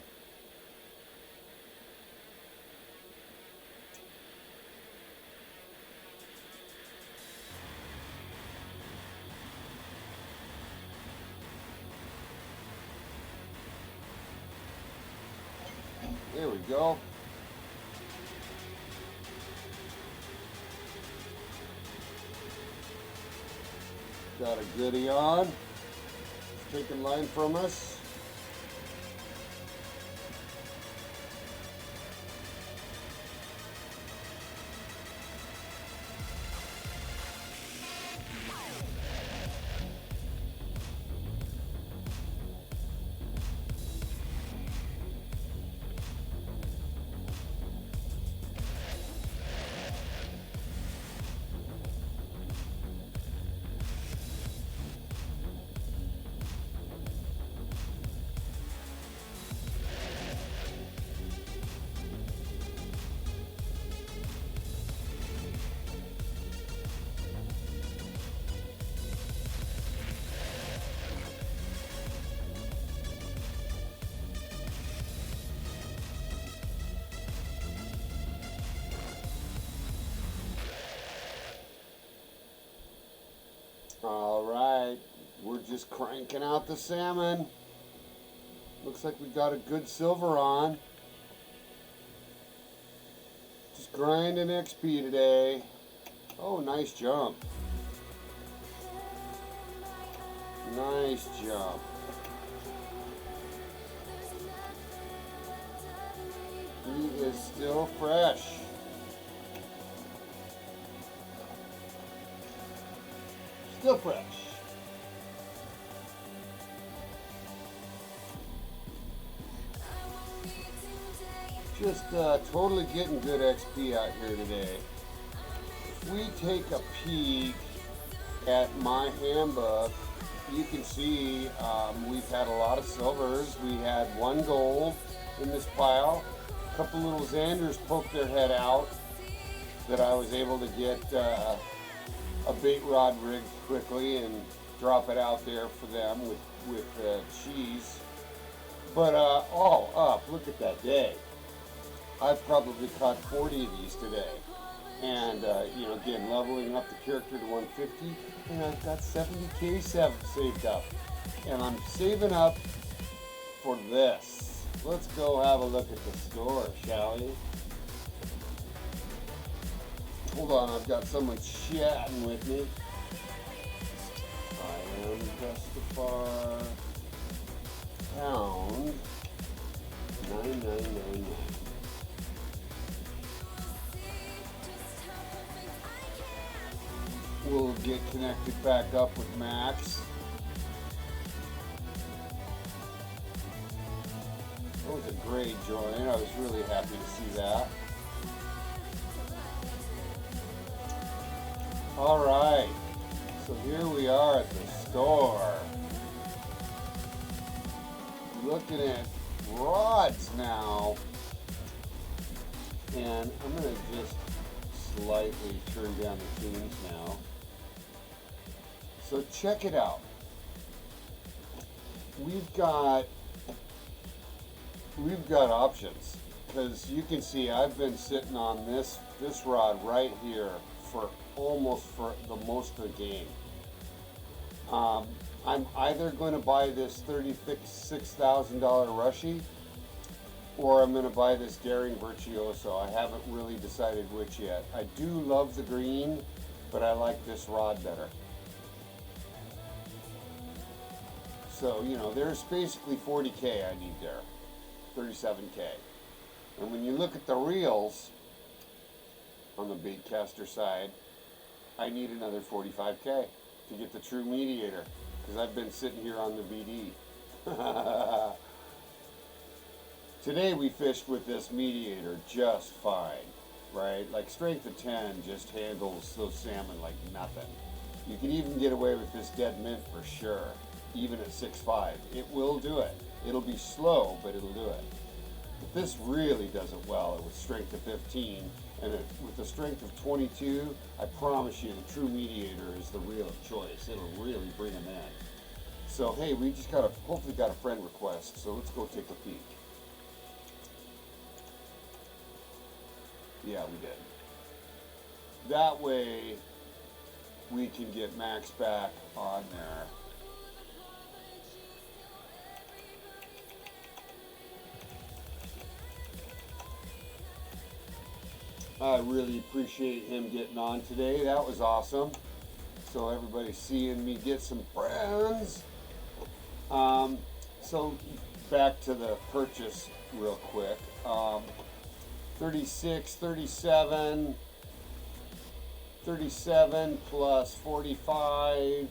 There we go. Got a goodie on. It's taking line from us. All right, we're just cranking out the salmon. Looks like we got a good silver on. Just grinding XP today. Oh, nice jump. Nice jump. He is still fresh. Still fresh. Just totally getting good XP out here today. If we take a peek at my handbook, you can see we've had a lot of silvers. We had one gold in this pile. A couple little Xanders poked their head out that I was able to get a bait rod rigged quickly and drop it out there for them with cheese. But all up, look at that day. I've probably caught 40 of these today. And, you know, again, leveling up the character to 150, and I've got 70K saved up. And I'm saving up for this. Let's go have a look at the store, shall we? Hold on, I've got someone chatting with me. I am imBestefar pound 9999. We'll get connected back up with Max. That was a great join. I was really happy to see that. All right, so here we are at the store. Looking at rods now. And I'm gonna just slightly turn down the tunes now. So check it out. We've got options, because you can see I've been sitting on this rod right here for the most of the game. I'm either going to buy this $36,000 Rushy, or I'm going to buy this Daring Virtuoso. I haven't really decided which yet. I do love the green, but I like this rod better. So, you know, there's basically 40K I need there, 37K. And when you look at the reels on the baitcaster side, I need another 45K to get the true mediator, because I've been sitting here on the BD. Today we fished with this mediator just fine, right? Like strength of 10 just handles those salmon like nothing. You can even get away with this dead mint for sure, even at 6.5. It will do it. It'll be slow, but it'll do it. But this really does it well with strength of 15, and with the strength of 22, I promise you the true mediator is the real choice. It'll really bring them in. So hey, we just hopefully got a friend request, so let's go take a peek. Yeah, we did. That way we can get Max back on there. I really appreciate him getting on today. That was awesome. So everybody's seeing me get some friends. So back to the purchase real quick. 36, 37 plus 45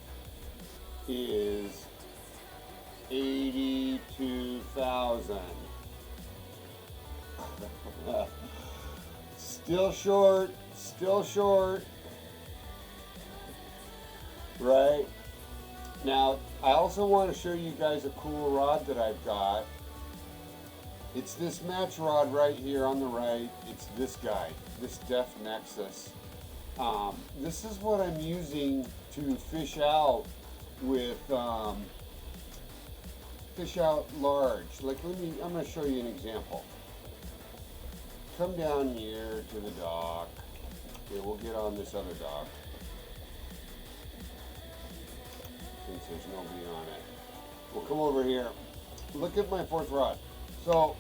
is 82,000. Still short, right? Now, I also want to show you guys a cool rod that I've got. It's this match rod right here on the right. It's this guy, this Def Nexus. This is what I'm using to fish out with, fish out large. Like, I'm going to show you an example. Come down here to the dock. Okay, we'll get on this other dock. since there's nobody on it. We'll come over here. Look at my fourth rod. So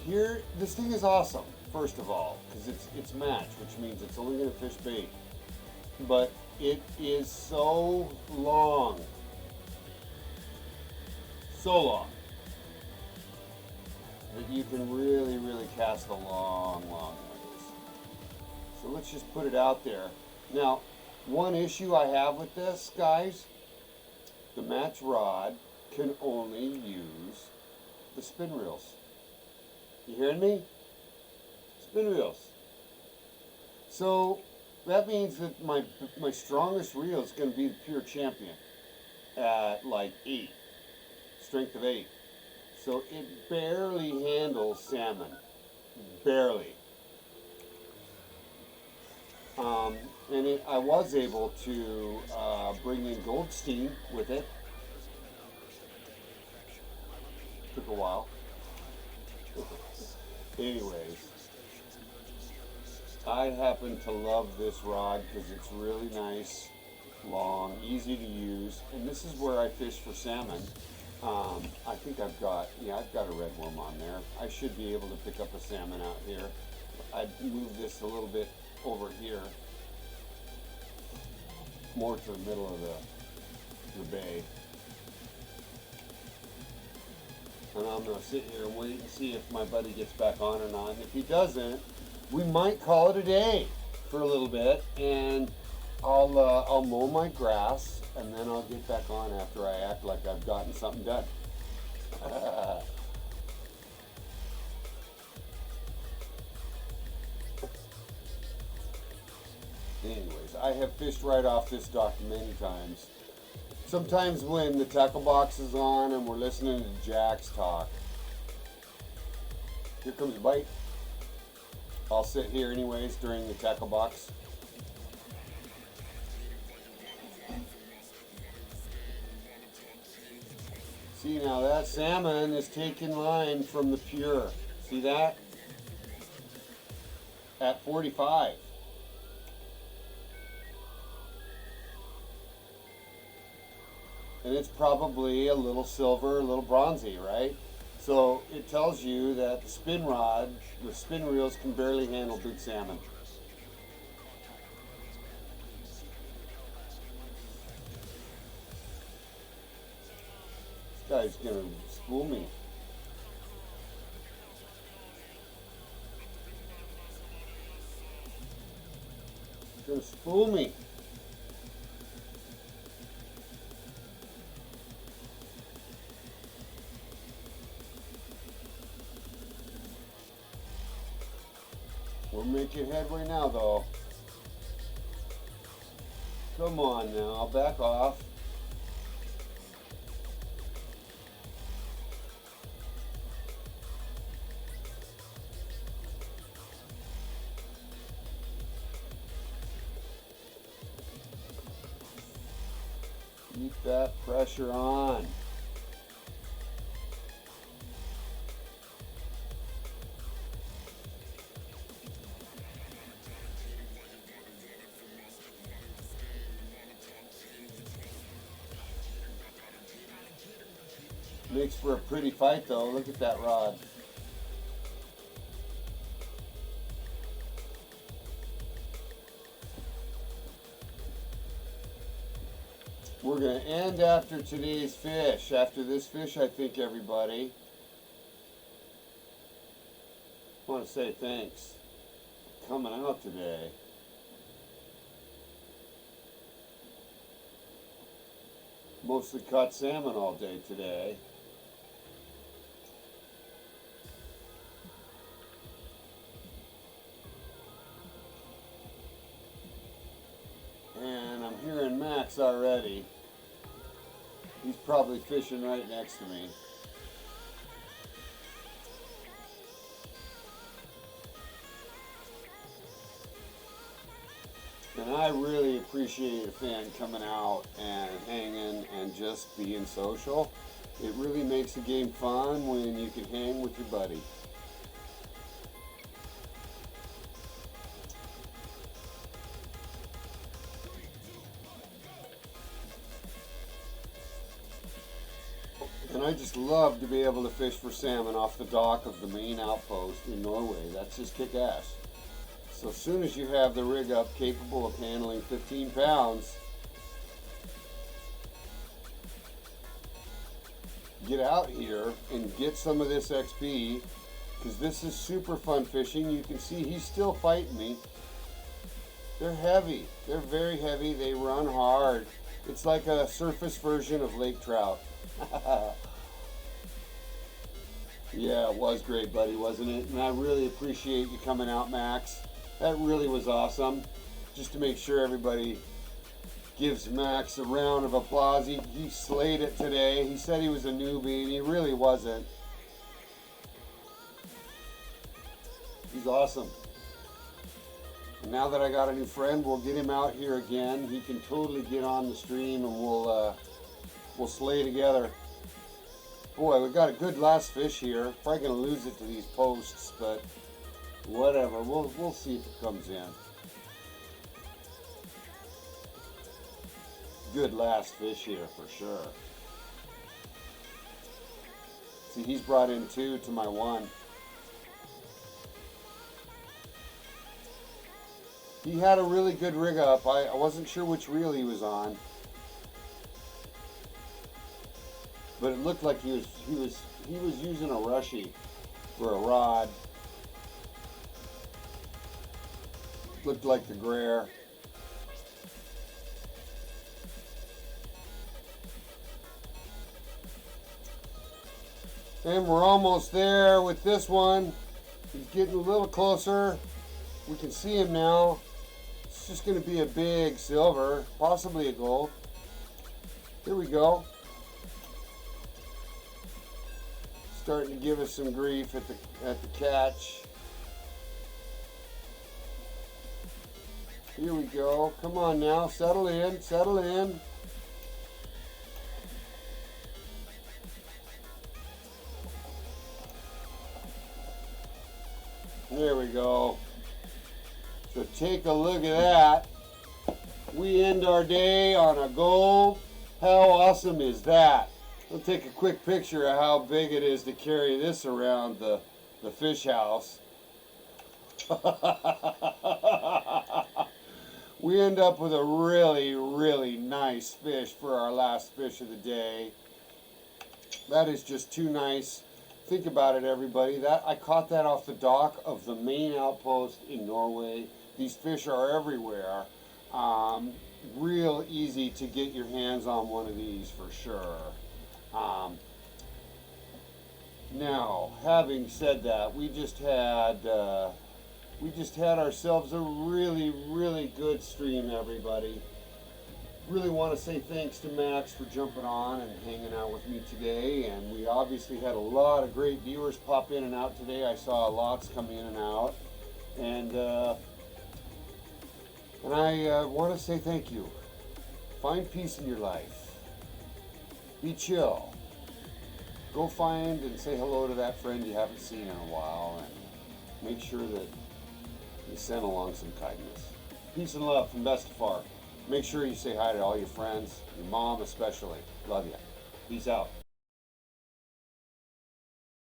here, this thing is awesome, first of all, because it's match, which means it's only going to fish bait. But it is so long. So long. That you can really, really cast a long ways. So let's just put it out there. Now, one issue I have with this, guys, the match rod can only use the spin reels. You hearing me? Spin reels. So that means that my strongest reel is going to be the Pure Champion at like 8, strength of 8. So it barely handles salmon, barely. And I was able to bring in Gold Steam with it. Took a while. Anyways, I happen to love this rod because it's really nice, long, easy to use, and this is where I fish for salmon. I think I've got a red worm on there. I should be able to pick up a salmon out here. I'd move this a little bit over here, more to the middle of the bay. And I'm going to sit here and wait and see if my buddy gets back on or not. And if he doesn't, we might call it a day for a little bit, and I'll mow my grass, and then I'll get back on after I act like I've gotten something done. Anyways, I have fished right off this dock many times. Sometimes when the tackle box is on and we're listening to Jax talk. Here comes a bite. I'll sit here anyways during the tackle box. See, now that salmon is taking line from the Pure. See that? At 45. And it's probably a little silver, a little bronzy, right? So it tells you that the spin rod, the spin reels can barely handle big salmon. This guy's gonna spool me. He's gonna spool me. We're making headway now, though. Come on now, back off. Keep that pressure on. Makes for a pretty fight though. Look at that rod. We're going to end after today's fish. After this fish, I think, everybody. I want to say thanks for coming out today. Mostly caught salmon all day today. And I'm hearing Max already. He's probably fishing right next to me. And I really appreciate a fan coming out and hanging and just being social. It really makes the game fun when you can hang with your buddy. I just love to be able to fish for salmon off the dock of the main outpost in Norway. That's just kick-ass. So as soon as you have the rig up capable of handling 15 pounds, get out here and get some of this XP, because this is super fun fishing. You can see he's still fighting me. They're heavy. They're very heavy. They run hard. It's like a surface version of lake trout. Yeah, it was great, buddy, wasn't it? And I really appreciate you coming out, Max. That really was awesome. Just to make sure everybody gives Max a round of applause. He slayed it today. He said he was a newbie, and he really wasn't. He's awesome. And now that I got a new friend, we'll get him out here again. He can totally get on the stream, and we'll slay together. Boy, we got a good last fish here. Probably gonna lose it to these posts, but whatever. We'll see if it comes in. Good last fish here for sure. See, he's brought in 2 to my 1. He had a really good rig up. I wasn't sure which reel he was on, but it looked like he was using a rushy for a rod. Looked like the Greer. And we're almost there with this one. He's getting a little closer. We can see him now. It's just going to be a big silver, possibly a gold. Here we go. Starting to give us some grief at the catch. Here we go. Come on now, settle in, settle in. There we go. So take a look at that. We end our day on a gold. How awesome is that? We'll take a quick picture of how big it is to carry this around the fish house. We end up with a really, really nice fish for our last fish of the day. That is just too nice. Think about it, everybody. I caught that off the dock of the main outpost in Norway. These fish are everywhere. Real easy to get your hands on one of these for sure. Now, having said that, we just had ourselves a really, really good stream, everybody. Really want to say thanks to Max for jumping on and hanging out with me today. And we obviously had a lot of great viewers pop in and out today. I saw lots come in and out. And I want to say thank you. Find peace in your life. Be chill. Go find and say hello to that friend you haven't seen in a while, and make sure that you send along some kindness. Peace and love from imBestefar. Make sure you say hi to all your friends, your mom especially. Love you. Peace out.